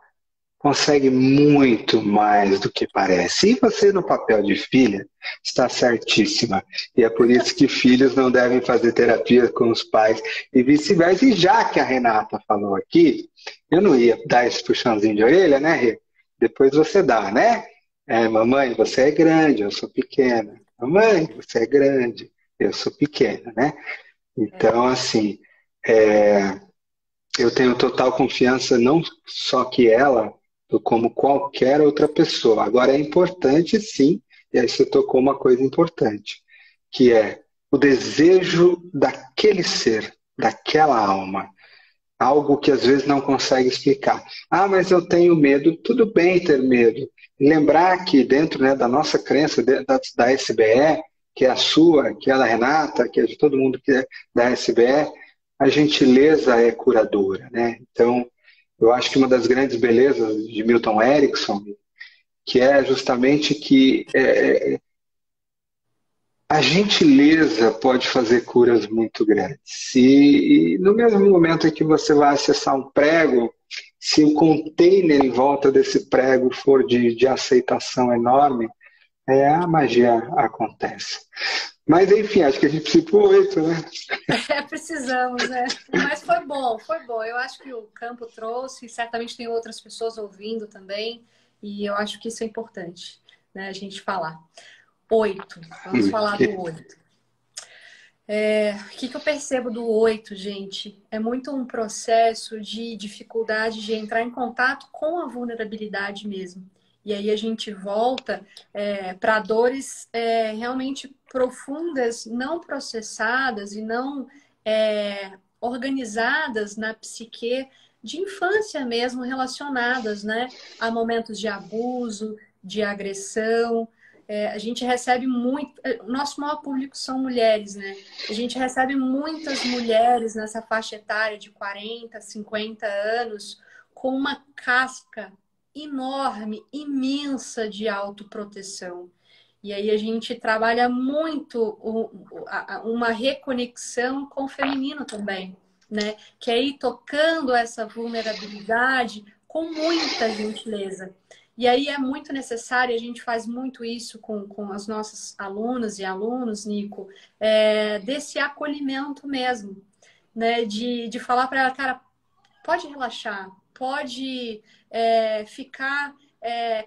consegue muito mais do que parece. E você, no papel de filha, está certíssima. E é por isso que filhos não devem fazer terapia com os pais e vice-versa. E já que a Renata falou aqui, eu não ia dar esse puxãozinho de orelha, né, Rê? Depois você dá, né? Mamãe, você é grande, eu sou pequena. Mamãe, você é grande, eu sou pequena, né? Então, assim, é, eu tenho total confiança, não só que ela, como qualquer outra pessoa. Agora, é importante, sim, e aí você tocou uma coisa importante, que é o desejo daquele ser, daquela alma. Algo que às vezes não consegue explicar. Ah, mas eu tenho medo. Tudo bem ter medo. Lembrar que dentro, né, da nossa crença, da SBE, que é a sua, que é a da Renata, que é de todo mundo que é da SBE, a gentileza é curadora, né? Então, eu acho que uma das grandes belezas de Milton Erickson, que é justamente que a gentileza pode fazer curas muito grandes. E no mesmo momento em que você vai acessar um prego, se o container em volta desse prego for de aceitação enorme, a magia acontece. Mas enfim, acho que a gente precisa ir pro 8, né? Precisamos, né? Mas foi bom, foi bom. Eu acho que o campo trouxe, certamente tem outras pessoas ouvindo também, e eu acho que isso é importante, né? A gente falar. 8, vamos falar do 8. O que eu percebo do 8, gente? É muito um processo de dificuldade de entrar em contato com a vulnerabilidade mesmo. E aí a gente volta para dores realmente profundas, não processadas e não organizadas na psique de infância mesmo, relacionadas, né, a momentos de abuso, de agressão. A gente recebe muito. O nosso maior público são mulheres, né? A gente recebe muitas mulheres nessa faixa etária de 40, 50 anos com uma casca enorme, imensa de autoproteção. E aí a gente trabalha muito uma reconexão com o feminino também, né? Que é ir tocando essa vulnerabilidade com muita gentileza. E aí é muito necessário, a gente faz muito isso com as nossas alunas e alunos, Nico, desse acolhimento mesmo, né? De falar para ela, cara, pode relaxar, pode ficar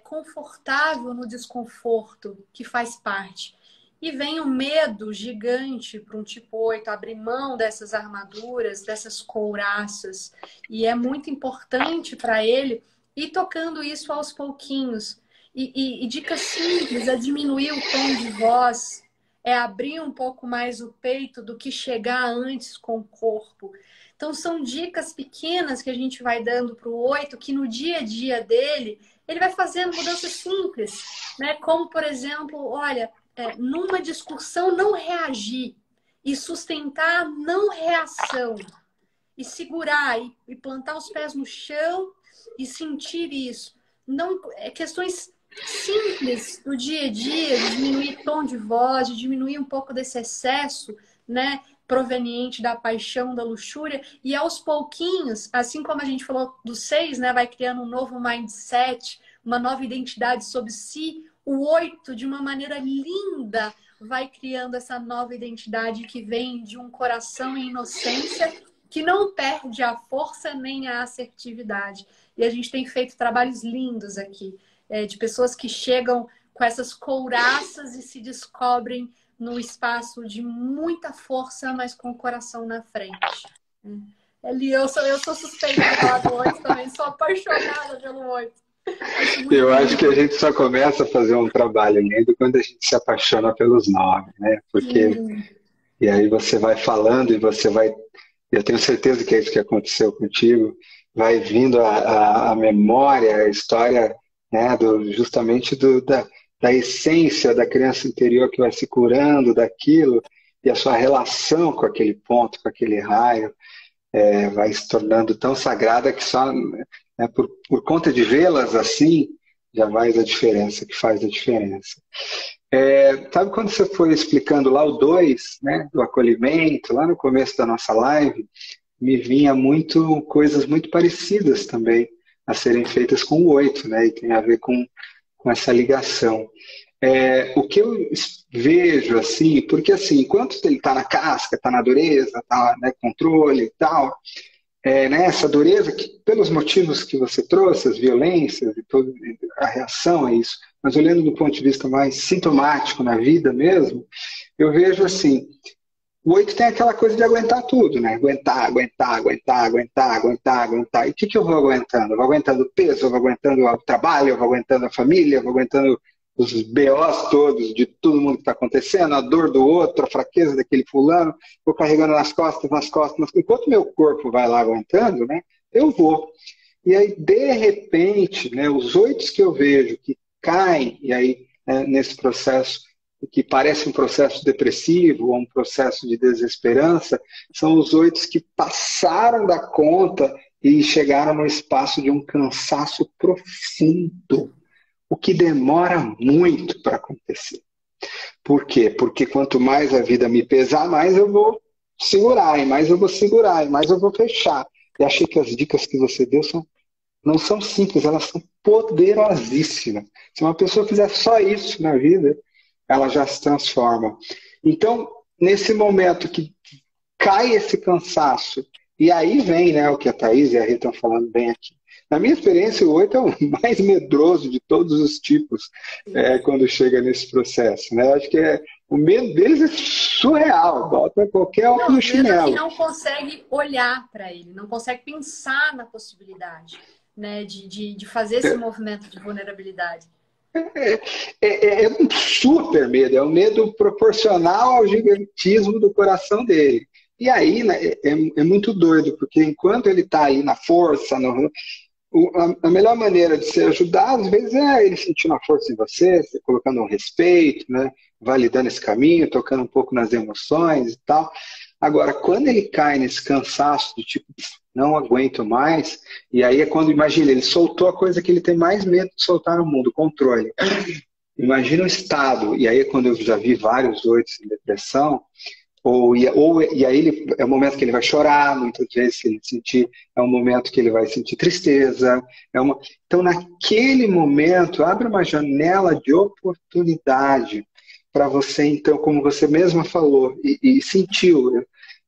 confortável no desconforto que faz parte. E vem um medo gigante para um tipo 8 abrir mão dessas armaduras, dessas couraças. E é muito importante para ele ir tocando isso aos pouquinhos. E dicas simples é diminuir o tom de voz, é abrir um pouco mais o peito do que chegar antes com o corpo. Então, são dicas pequenas que a gente vai dando para o 8, que no dia a dia dele, ele vai fazendo mudanças simples, né? Como, por exemplo, olha, numa discussão não reagir e sustentar a não reação e segurar e plantar os pés no chão e sentir isso. Não, questões simples do dia a dia, de diminuir tom de voz, de diminuir um pouco desse excesso, né, proveniente da paixão, da luxúria, e aos pouquinhos, assim como a gente falou do 6, né, vai criando um novo mindset, uma nova identidade sobre si, o 8, de uma maneira linda, vai criando essa nova identidade que vem de um coração em inocência, que não perde a força nem a assertividade. E a gente tem feito trabalhos lindos aqui, de pessoas que chegam com essas couraças e se descobrem no espaço de muita força, mas com o coração na frente. Eli, eu sou suspeita de falar do 8 também, sou apaixonada pelo 8. Eu acho que a gente só começa a fazer um trabalho lindo quando a gente se apaixona pelos 9, né? Porque e aí você vai falando e você vai. Eu tenho certeza que é isso que aconteceu contigo. Vai vindo a memória, a história, né, justamente da essência da criança interior que vai se curando daquilo e a sua relação com aquele ponto, com aquele raio, vai se tornando tão sagrada que só por conta de vê-las assim já faz a diferença, que faz a diferença. Sabe quando você foi explicando lá o 2, né, do acolhimento, lá no começo da nossa live, me vinha coisas muito parecidas também a serem feitas com o 8, né, e tem a ver com essa ligação. O que eu vejo, assim, porque assim, enquanto ele está na casca, está na dureza, está, né, controle e tal, né, essa dureza que, pelos motivos que você trouxe, as violências e toda a reação a isso, mas olhando do ponto de vista mais sintomático na vida mesmo, eu vejo assim, o 8 tem aquela coisa de aguentar tudo, né? Aguentar, aguentar, aguentar, aguentar, aguentar, aguentar. E o que eu vou aguentando? Eu vou aguentando o peso, eu vou aguentando o trabalho, eu vou aguentando a família, eu vou aguentando os BOs todos de todo mundo que está acontecendo, a dor do outro, a fraqueza daquele fulano, vou carregando nas costas, enquanto meu corpo vai lá aguentando, né, eu vou. E aí, de repente, né, os 8 que eu vejo que caem, e aí, nesse processo, que parece um processo depressivo ou um processo de desesperança, são os 8 que passaram da conta e chegaram no espaço de um cansaço profundo, o que demora muito para acontecer. Por quê? Porque quanto mais a vida me pesar, mais eu vou segurar, e mais eu vou segurar, e mais eu vou fechar. E achei que as dicas que você deu não são simples, elas são poderosíssimas. Se uma pessoa fizer só isso na vida, ela já se transforma. Então, nesse momento que cai esse cansaço, e aí vem, né, o que a Thaís e a Rita estão falando bem aqui. Na minha experiência, o 8 é o mais medroso de todos os tipos quando chega nesse processo. Né? Acho que o medo deles é surreal, bota qualquer algo no chinelo. Que não consegue olhar para ele, não consegue pensar na possibilidade. né, de fazer esse movimento de vulnerabilidade. É um super medo, é um medo proporcional ao gigantismo do coração dele. E aí, né, é muito doido, porque enquanto ele está aí na força, a melhor maneira de se ajudar, às vezes, é ele sentindo a força em você, colocando um respeito, né, validando esse caminho, tocando um pouco nas emoções e tal. Agora, quando ele cai nesse cansaço de tipo, não aguento mais, e aí é quando, imagina, ele soltou a coisa que ele tem mais medo de soltar no mundo, o controle. Imagina o estado, e aí é quando eu já vi vários oitos em depressão, e aí é o momento que ele vai chorar, muitas vezes, se ele sentir, é um momento que ele vai sentir tristeza. Então, naquele momento, abre uma janela de oportunidade para você, então, como você mesma falou, e sentiu,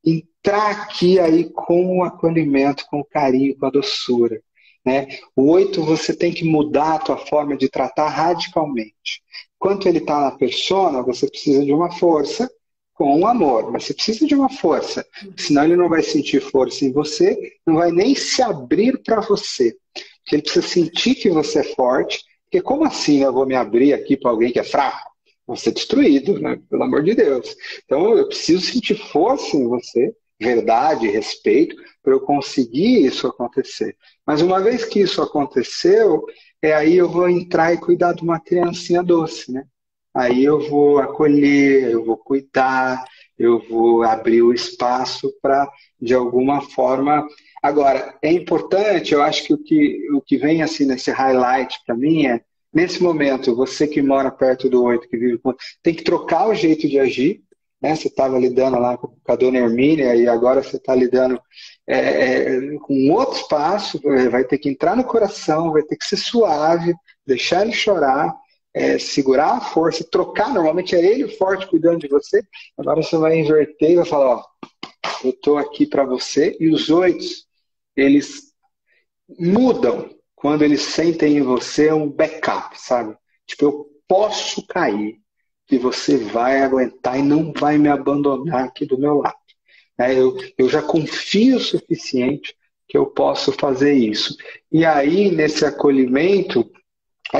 entrar aqui aí com o acolhimento, com o carinho, com a doçura. Né? O 8, você tem que mudar a tua forma de tratar radicalmente. Enquanto ele está na persona, você precisa de uma força, com o amor, mas você precisa de uma força, senão ele não vai sentir força em você, não vai nem se abrir para você, porque ele precisa sentir que você é forte, porque como assim eu vou me abrir aqui para alguém que é fraco? Vou ser destruído, né? Pelo amor de Deus. Então eu preciso sentir força em você, verdade, respeito, para eu conseguir isso acontecer. Mas uma vez que isso aconteceu, aí eu vou entrar e cuidar de uma criancinha doce, né? Aí eu vou acolher, eu vou cuidar, eu vou abrir o espaço para, de alguma forma... Agora, é importante, eu acho que o que vem assim nesse highlight para mim é, nesse momento, você que mora perto do 8, que vive com... tem que trocar o jeito de agir, né? Você estava lidando lá com a dona Hermínia e agora você está lidando com outro espaço, vai ter que entrar no coração, vai ter que ser suave, deixar ele chorar, segurar a força, trocar, normalmente é ele o forte cuidando de você, agora você vai inverter e vai falar, ó, eu estou aqui para você, e os 8, eles mudam quando eles sentem em você um backup, sabe? Tipo, eu posso cair, que você vai aguentar e não vai me abandonar aqui do meu lado. Eu já confio o suficiente que eu posso fazer isso. E aí, nesse acolhimento,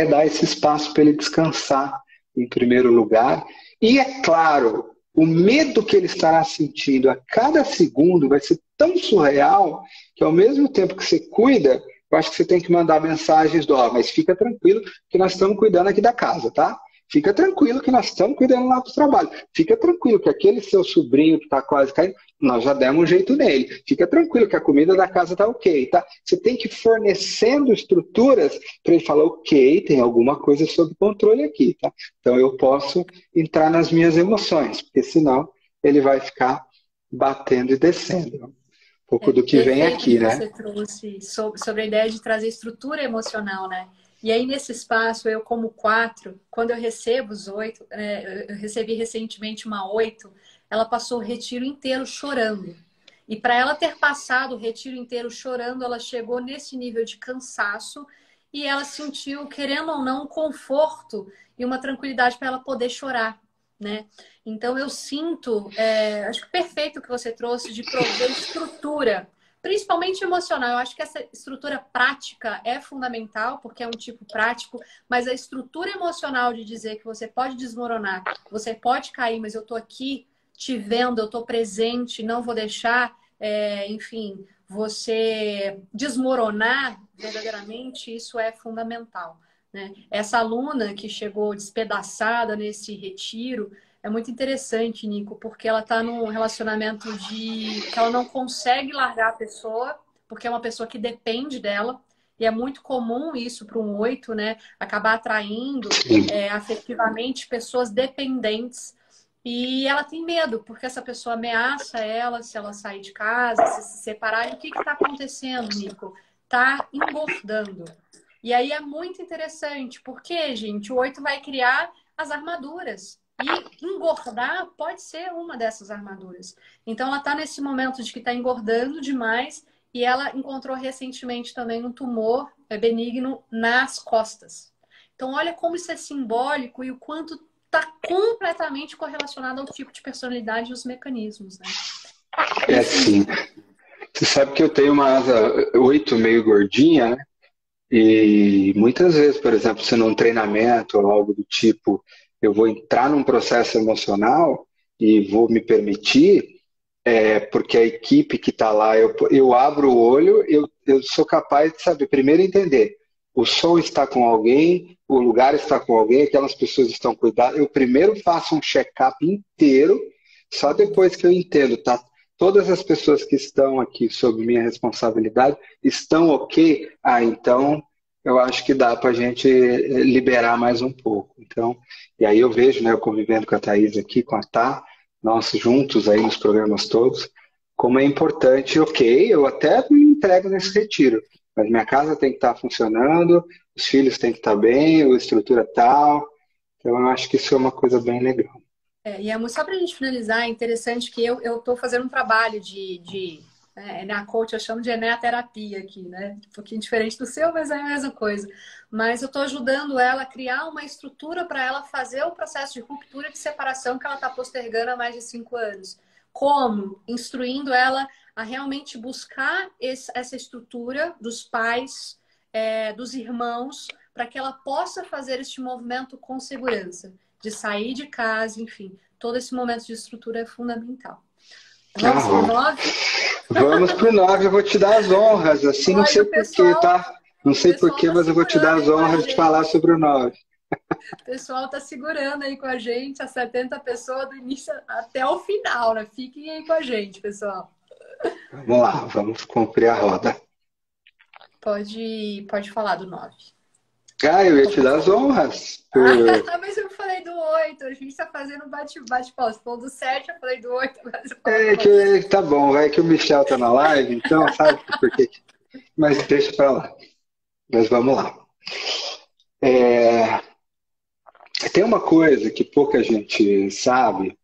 dar esse espaço para ele descansar, em primeiro lugar. E, é claro, o medo que ele estará sentindo a cada segundo vai ser tão surreal que, ao mesmo tempo que você cuida, eu acho que você tem que mandar mensagens mas fica tranquilo que nós estamos cuidando aqui da casa, tá? Fica tranquilo que nós estamos cuidando lá do trabalho. Fica tranquilo que aquele seu sobrinho que está quase caindo, nós já demos um jeito nele. Fica tranquilo que a comida da casa está ok, tá? Você tem que ir fornecendo estruturas para ele falar, ok, tem alguma coisa sob controle aqui, tá? Então eu posso entrar nas minhas emoções, porque senão ele vai ficar batendo e descendo. Um pouco do que vem aqui, né? Você trouxe sobre a ideia de trazer estrutura emocional, né? E aí, nesse espaço, eu como 4, quando eu recebo os 8, eu recebi recentemente uma 8, ela passou o retiro inteiro chorando. E para ela ter passado o retiro inteiro chorando, ela chegou nesse nível de cansaço e ela sentiu, querendo ou não, um conforto e uma tranquilidade para ela poder chorar, né? Então, eu sinto, acho que perfeito o que você trouxe de prover estrutura, principalmente emocional. Eu acho que essa estrutura prática é fundamental, porque é um tipo prático, mas a estrutura emocional de dizer que você pode desmoronar, você pode cair, mas eu estou aqui te vendo, eu estou presente, não vou deixar, enfim, você desmoronar verdadeiramente, isso é fundamental, né? Essa aluna que chegou despedaçada nesse retiro, é muito interessante, Nico, porque ela está num relacionamento que ela não consegue largar a pessoa, porque é uma pessoa que depende dela. E é muito comum isso para um 8, né? Acabar atraindo afetivamente pessoas dependentes. E ela tem medo, porque essa pessoa ameaça ela se ela sair de casa, se separar. E o que está acontecendo, Nico? Está engordando. E aí é muito interessante, porque, gente, o 8 vai criar as armaduras. E engordar pode ser uma dessas armaduras. Então, ela está nesse momento de que está engordando demais e ela encontrou recentemente também um tumor benigno nas costas. Então, olha como isso é simbólico e o quanto está completamente correlacionado ao tipo de personalidade e os mecanismos, né? Sim. Você sabe que eu tenho uma asa 8 meio gordinha, né? E muitas vezes, por exemplo, se num treinamento ou algo do tipo, eu vou entrar num processo emocional e vou me permitir, porque a equipe que está lá, eu abro o olho, eu sou capaz de saber, primeiro entender, o som está com alguém, o lugar está com alguém, aquelas pessoas estão cuidadas. Eu primeiro faço um check-up inteiro, só depois que eu entendo, tá? Todas as pessoas que estão aqui sob minha responsabilidade estão ok? Ah, então eu acho que dá para a gente liberar mais um pouco. Então, e aí eu vejo, né, eu convivendo com a Thaís aqui, com a Tá, nós juntos aí nos programas todos, como é importante, ok, eu até me entrego nesse retiro, mas minha casa tem que estar funcionando, os filhos têm que estar bem, a estrutura tal, então eu acho que isso é uma coisa bem legal. Só para a gente finalizar, é interessante que eu estou fazendo um trabalho na coach eu chamo de eneaterapia aqui, né? Um pouquinho diferente do seu, mas é a mesma coisa. Mas eu estou ajudando ela a criar uma estrutura para ela fazer o processo de ruptura de separação que ela está postergando há mais de 5 anos. Como? Instruindo ela a realmente buscar essa estrutura dos pais, dos irmãos, para que ela possa fazer este movimento com segurança, de sair de casa, enfim. Todo esse momento de estrutura é fundamental. Vamos para o 9? Vamos pro 9, eu vou te dar as honras, assim, não sei porquê, tá? Não sei porquê, mas eu vou te dar as honras de falar sobre o 9. O pessoal tá segurando aí com a gente, as 70 pessoas do início até o final, né? Fiquem aí com a gente, pessoal. Vamos lá, vamos cumprir a roda. Pode falar do 9. Eu ia te dar as honras. Mas eu falei do 8, a gente tá fazendo bate-pau. Você falou do 7, eu falei do 8. Tá bom, vai que o Michel tá na live, então sabe por quê? Mas deixa pra lá. Mas vamos lá. Tem uma coisa que pouca gente sabe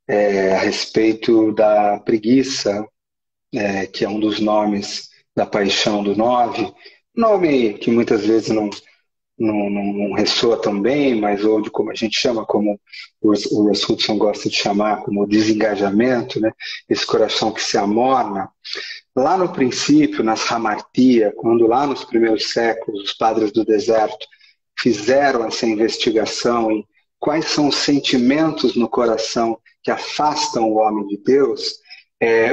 a respeito da preguiça, que é um dos nomes da paixão do 9. Nome que muitas vezes não ressoa tão bem, mas ou de como a gente chama, como o Russ Hudson gosta de chamar, como desengajamento, né? Esse coração que se amorna. Lá no princípio, nas Hamartia, quando lá nos primeiros séculos os padres do deserto fizeram essa investigação em quais são os sentimentos no coração que afastam o homem de Deus,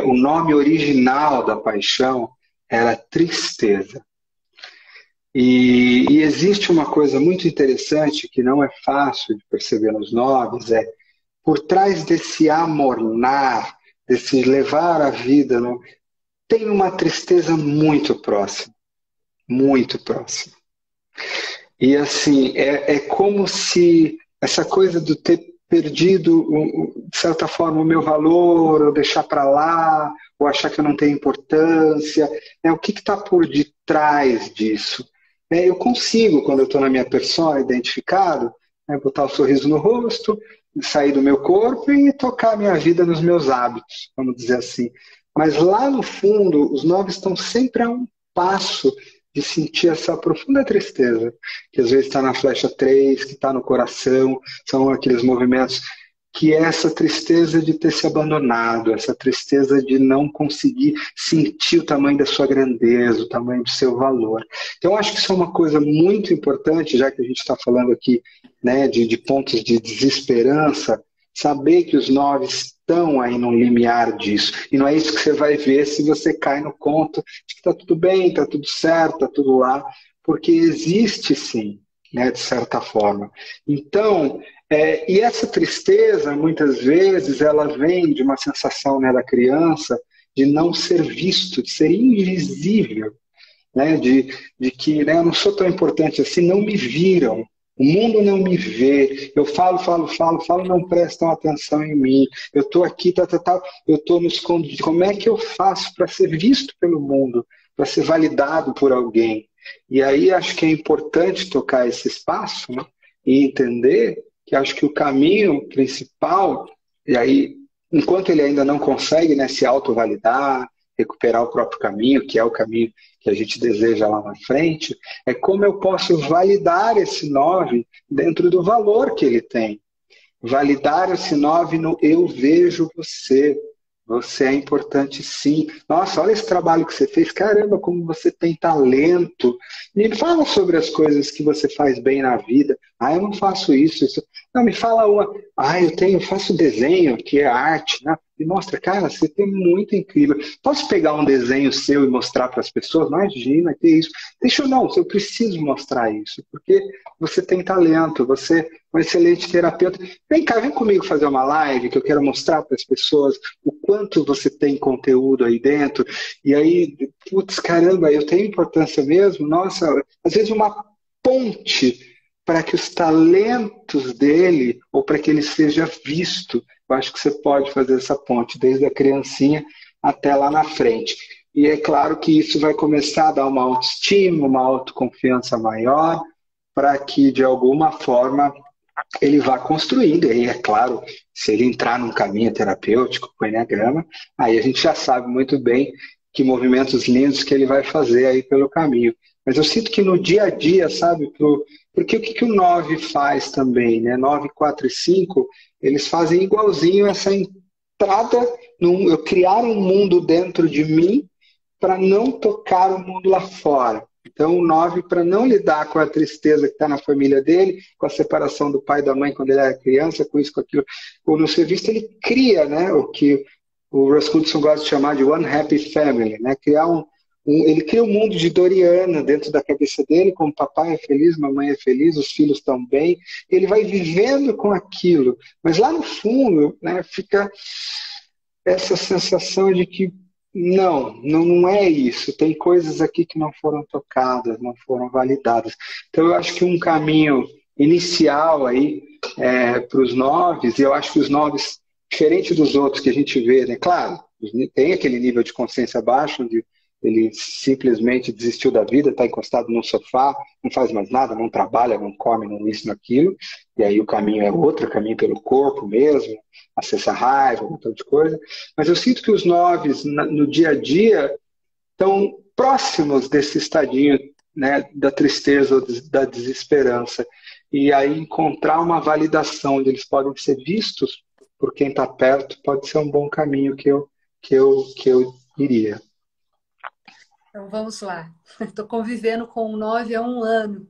o nome original da paixão era tristeza. E existe uma coisa muito interessante que não é fácil de perceber nos 9, por trás desse amornar, desse levar a vida, tem uma tristeza muito próxima. Muito próxima. E assim, é como se essa coisa de ter perdido, de certa forma, o meu valor, ou deixar para lá, ou achar que eu não tenho importância. O que está por detrás disso? Eu consigo, quando eu estou na minha persona, identificado, botar o sorriso no rosto, sair do meu corpo e tocar a minha vida nos meus hábitos, vamos dizer assim. Mas lá no fundo, os 9 estão sempre a um passo de sentir essa profunda tristeza, que às vezes está na flecha 3, que está no coração, são aqueles movimentos que é essa tristeza de ter se abandonado, essa tristeza de não conseguir sentir o tamanho da sua grandeza, o tamanho do seu valor. Então, eu acho que isso é uma coisa muito importante, já que a gente está falando aqui, né, de pontos de desesperança, saber que os 9 estão aí no limiar disso. E não é isso que você vai ver se você cai no conto de que está tudo bem, está tudo certo, está tudo lá, porque existe sim, né, de certa forma. Então, e essa tristeza, muitas vezes, ela vem de uma sensação, né, da criança de não ser visto, de ser invisível, né, de que, né, eu não sou tão importante assim, não me viram. O mundo não me vê, eu falo, não prestam atenção em mim, eu estou aqui, eu estou no escondido. Como é que eu faço para ser visto pelo mundo, para ser validado por alguém? E aí acho que é importante tocar esse espaço, né, e entender que acho que o caminho principal, e aí, enquanto ele ainda não consegue, né, se autovalidar, recuperar o próprio caminho, que é o caminho que a gente deseja lá na frente, é como eu posso validar esse 9 dentro do valor que ele tem. Validar esse 9 no eu vejo você. Você é importante sim. Nossa, olha esse trabalho que você fez. Caramba, como você tem talento. Me fala sobre as coisas que você faz bem na vida. Ah, eu não faço isso. Não, me fala uma. Ah, eu faço desenho, que é arte, né? Me mostra, cara, você tem muito incrível. Posso pegar um desenho seu e mostrar para as pessoas? Imagina, que isso. Deixa eu não, eu preciso mostrar isso, porque você tem talento, você é um excelente terapeuta. Vem cá, vem comigo fazer uma live que eu quero mostrar para as pessoas o quanto você tem conteúdo aí dentro. E aí, putz, caramba, eu tenho importância mesmo? Nossa, às vezes uma ponte para que os talentos dele, ou para que ele seja visto. Eu acho que você pode fazer essa ponte, desde a criancinha até lá na frente. E é claro que isso vai começar a dar uma autoestima, uma autoconfiança maior, para que, de alguma forma, ele vá construindo. E aí, é claro, se ele entrar num caminho terapêutico com o Enneagrama, aí a gente já sabe muito bem que movimentos lindos que ele vai fazer aí pelo caminho. Mas eu sinto que no dia a dia, sabe, porque o que o 9 faz também, né? 9, 4 e 5, eles fazem igualzinho essa entrada, eu criar um mundo dentro de mim para não tocar o mundo lá fora. Então, o 9, para não lidar com a tristeza que está na família dele, com a separação do pai e da mãe quando ele era criança, com isso, com aquilo, ou no serviço, ele cria, né, o que o Russ Hudson gosta de chamar de One Happy Family, né, criar ele cria um mundo de Doriana dentro da cabeça dele, como papai é feliz, mamãe é feliz, os filhos estão bem, ele vai vivendo com aquilo, mas lá no fundo, né, fica essa sensação de que não é isso. Tem coisas aqui que não foram tocadas, não foram validadas. Então, eu acho que um caminho inicial aí para os 9, e eu acho que os 9, diferente dos outros que a gente vê, né? Claro, tem aquele nível de consciência baixo, onde ele simplesmente desistiu da vida, está encostado num sofá, não faz mais nada, não trabalha, não come, não isso, naquilo, e aí o caminho é outro, caminho pelo corpo mesmo, acessa a raiva, um montão de coisa. Mas eu sinto que os 9 no dia a dia estão próximos desse estadinho, né, da tristeza ou da desesperança. E aí encontrar uma validação onde eles podem ser vistos por quem está perto pode ser um bom caminho que eu iria. Então vamos lá. Estou convivendo com o 9 há um ano,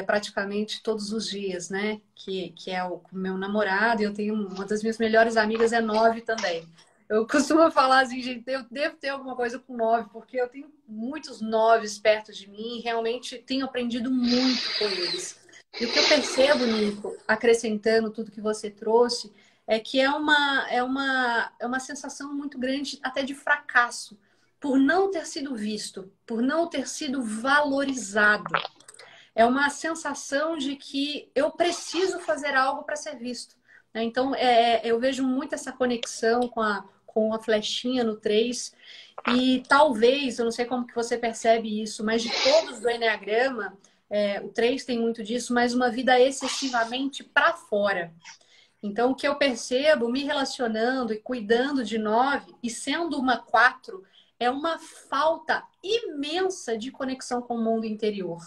praticamente todos os dias, né? Que é o meu namorado, e eu tenho uma das minhas melhores amigas é 9 também. Eu costumo falar assim, gente, eu devo ter alguma coisa com 9, porque eu tenho muitos 9 perto de mim e realmente tenho aprendido muito com eles. E o que eu percebo, Nico, acrescentando tudo que você trouxe, é que é uma sensação muito grande até de fracasso, por não ter sido visto, por não ter sido valorizado. É uma sensação de que eu preciso fazer algo para ser visto, né? Então, eu vejo muito essa conexão com a flechinha no 3. E talvez, eu não sei como que você percebe isso, mas de todos do Enneagrama, o 3 tem muito disso, mas uma vida excessivamente para fora. Então, o que eu percebo me relacionando e cuidando de 9 e sendo uma 4 é uma falta imensa de conexão com o mundo interior.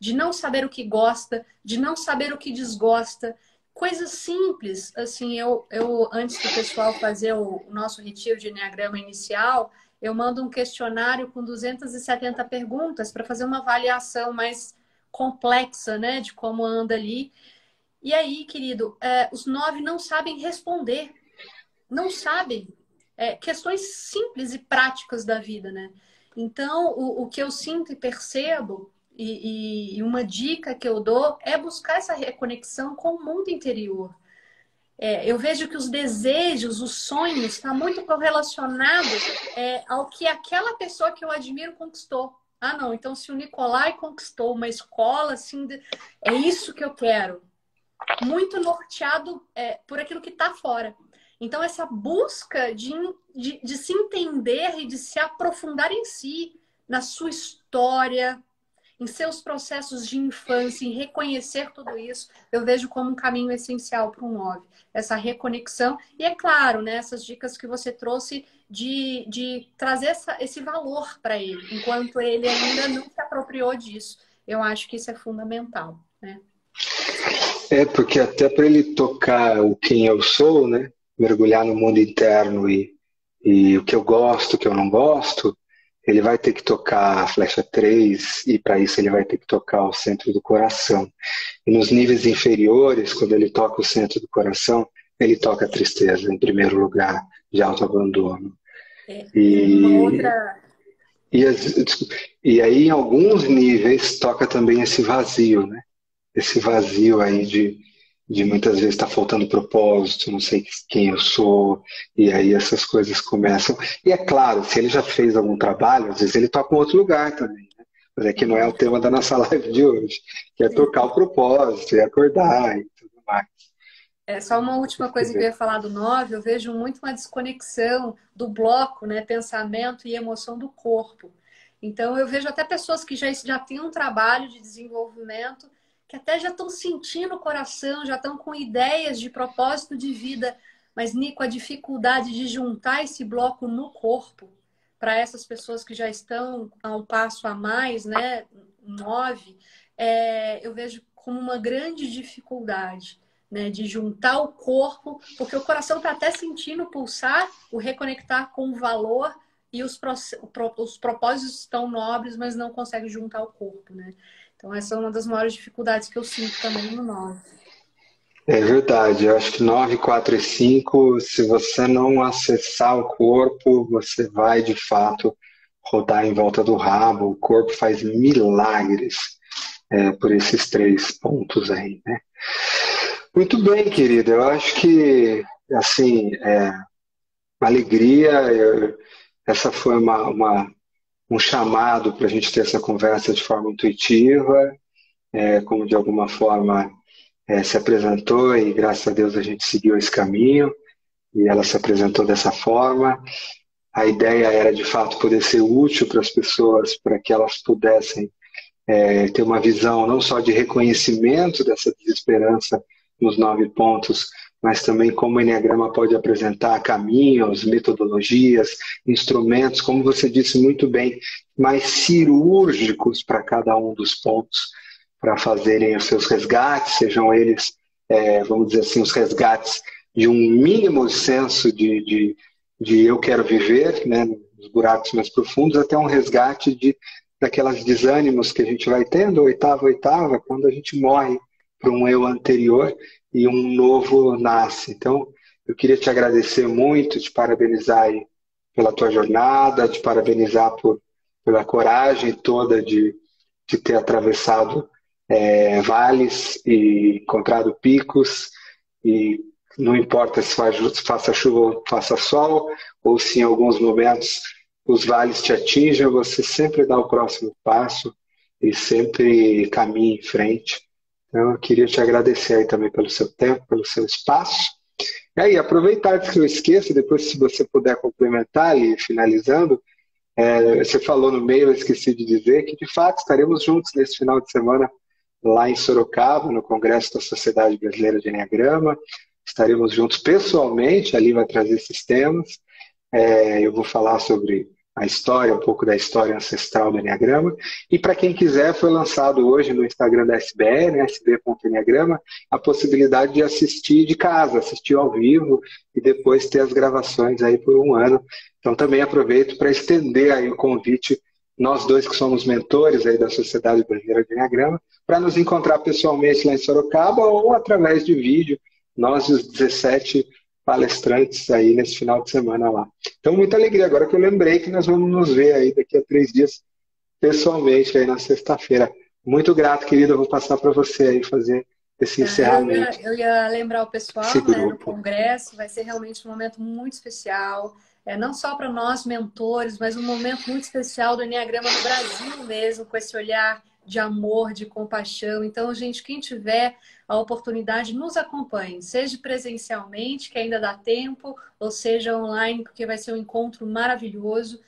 De não saber o que gosta, de não saber o que desgosta. Coisas simples, assim, eu antes do pessoal fazer o nosso retiro de Enneagrama inicial, eu mando um questionário com 270 perguntas para fazer uma avaliação mais complexa, né, de como anda ali. E aí, querido, os 9 não sabem responder, não sabem. Questões simples e práticas da vida, né? Então, o que eu sinto e percebo, e uma dica que eu dou, é buscar essa reconexão com o mundo interior. Eu vejo que os desejos, os sonhos, está muito correlacionado ao que aquela pessoa que eu admiro conquistou. Ah, não, então se o Nicolai conquistou uma escola, assim, é isso que eu quero. Muito norteado por aquilo que está fora. Então, essa busca de se entender e de se aprofundar em si, na sua história, em seus processos de infância, em reconhecer tudo isso, eu vejo como um caminho essencial para um 9. Essa reconexão. E é claro, né, essas dicas que você trouxe de trazer esse valor para ele, enquanto ele ainda não se apropriou disso. Eu acho que isso é fundamental, né? Porque até para ele tocar o quem eu sou, né? Mergulhar no mundo interno e E o que eu gosto, o que eu não gosto, ele vai ter que tocar a flecha 3 e para isso ele vai ter que tocar o centro do coração. E nos níveis inferiores, quando ele toca o centro do coração, ele toca a tristeza em primeiro lugar, de autoabandono. Uma E, outra. e, e aí, em alguns níveis, toca também esse vazio, né? Esse vazio aí de muitas vezes estar faltando propósito, não sei quem eu sou, e aí essas coisas começam. E é claro, se ele já fez algum trabalho, às vezes ele toca em outro lugar também, né? Mas é que não é o tema da nossa live de hoje, que é tocar o propósito e acordar e tudo mais. É só uma última coisa que eu ia falar do 9, eu vejo muito uma desconexão do bloco, né, pensamento e emoção do corpo. Então eu vejo até pessoas que já têm um trabalho de desenvolvimento, que até já estão sentindo o coração, já estão com ideias de propósito de vida, mas Nico, a dificuldade de juntar esse bloco no corpo para essas pessoas que já estão a um passo a mais, né, 9, eu vejo como uma grande dificuldade, né, de juntar o corpo, porque o coração está até sentindo pulsar, o reconectar com o valor e os propósitos estão nobres, mas não consegue juntar o corpo, né? Então essa é uma das maiores dificuldades que eu sinto também no 9. É verdade, eu acho que 9, 4 e 5, se você não acessar o corpo, você vai de fato rodar em volta do rabo. O corpo faz milagres por esses 3 pontos aí, né? Muito bem, querida. Eu acho que, assim, uma alegria. Essa foi um chamado para a gente ter essa conversa de forma intuitiva, como de alguma forma se apresentou e graças a Deus a gente seguiu esse caminho e ela se apresentou dessa forma. A ideia era de fato poder ser útil para as pessoas, para que elas pudessem ter uma visão não só de reconhecimento dessa desesperança nos 9 pontos, mas também como o Enneagrama pode apresentar caminhos, metodologias, instrumentos, como você disse muito bem, mais cirúrgicos para cada um dos pontos, para fazerem os seus resgates, sejam eles, vamos dizer assim, os resgates de um mínimo senso de eu quero viver, né, nos buracos mais profundos, até um resgate daquelas desânimos que a gente vai tendo, oitava, quando a gente morre para um eu anterior e um novo nasce. Então, eu queria te agradecer muito, te parabenizar aí pela tua jornada, te parabenizar pela coragem toda de ter atravessado vales e encontrado picos, e não importa se faça chuva ou faça sol, ou se em alguns momentos os vales te atingem, você sempre dá o próximo passo e sempre caminha em frente. Então, eu queria te agradecer aí também pelo seu tempo, pelo seu espaço. E aí, aproveitar antes que eu esqueça, depois se você puder complementar e finalizando, você falou no meio, eu esqueci de dizer, que de fato estaremos juntos nesse final de semana lá em Sorocaba, no Congresso da Sociedade Brasileira de Enneagrama. Estaremos juntos pessoalmente, ali vai trazer esses temas. Eu vou falar sobre a história, um pouco da história ancestral do Enneagrama. E para quem quiser, foi lançado hoje no Instagram da SBE, né, sb.enneagrama, a possibilidade de assistir de casa, assistir ao vivo e depois ter as gravações aí por um ano. Então também aproveito para estender aí o convite, nós dois que somos mentores aí da Sociedade Brasileira de Enneagrama, para nos encontrar pessoalmente lá em Sorocaba ou através de vídeo, nós os 17 palestrantes aí nesse final de semana lá. Então, muita alegria. Agora que eu lembrei que nós vamos nos ver aí daqui a 3 dias pessoalmente aí na sexta-feira. Muito grato, querida. Eu vou passar para você aí fazer esse encerramento. Eu ia lembrar o Esse pessoal, né, do grupo. congresso, vai ser realmente um momento muito especial, não só para nós mentores, mas um momento muito especial do Enneagrama no Brasil mesmo, com esse olhar de amor, de compaixão. Então, gente, quem tiver a oportunidade, nos acompanhe, seja presencialmente, que ainda dá tempo, ou seja online, porque vai ser um encontro maravilhoso.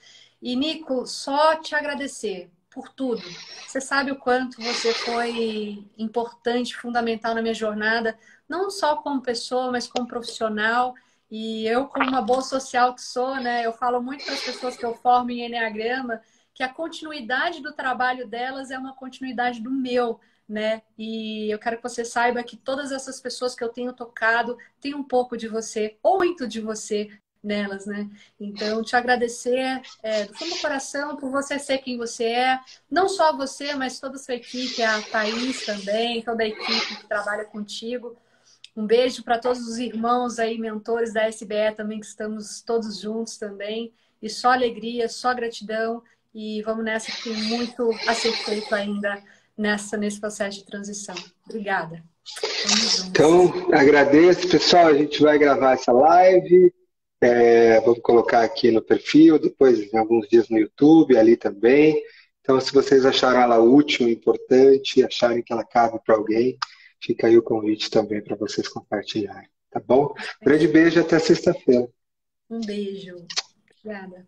E, Nico, só te agradecer por tudo. Você sabe o quanto você foi importante, fundamental na minha jornada, não só como pessoa, mas como profissional. E eu, como uma boa social que sou, né, eu falo muito para as pessoas que eu formo em Enneagrama que a continuidade do trabalho delas é uma continuidade do meu, né? E eu quero que você saiba que todas essas pessoas que eu tenho tocado têm um pouco de você, ou muito de você, nelas, né? Então, te agradecer do fundo do coração por você ser quem você é. Não só você, mas toda a sua equipe, a Thaís também, toda a equipe que trabalha contigo. Um beijo para todos os irmãos aí, mentores da SBE também, que estamos todos juntos também. E só alegria, só gratidão. E vamos nessa, que tem muito a ser feito ainda nesse processo de transição. Obrigada. Tamo juntos. Então, agradeço, pessoal. A gente vai gravar essa live. Vamos colocar aqui no perfil, depois em alguns dias no YouTube, ali também. Então, se vocês acharam ela útil, importante, acharem que ela cabe para alguém, fica aí o convite também para vocês compartilharem, tá bom? Grande beijo e até sexta-feira. Um beijo. Obrigada.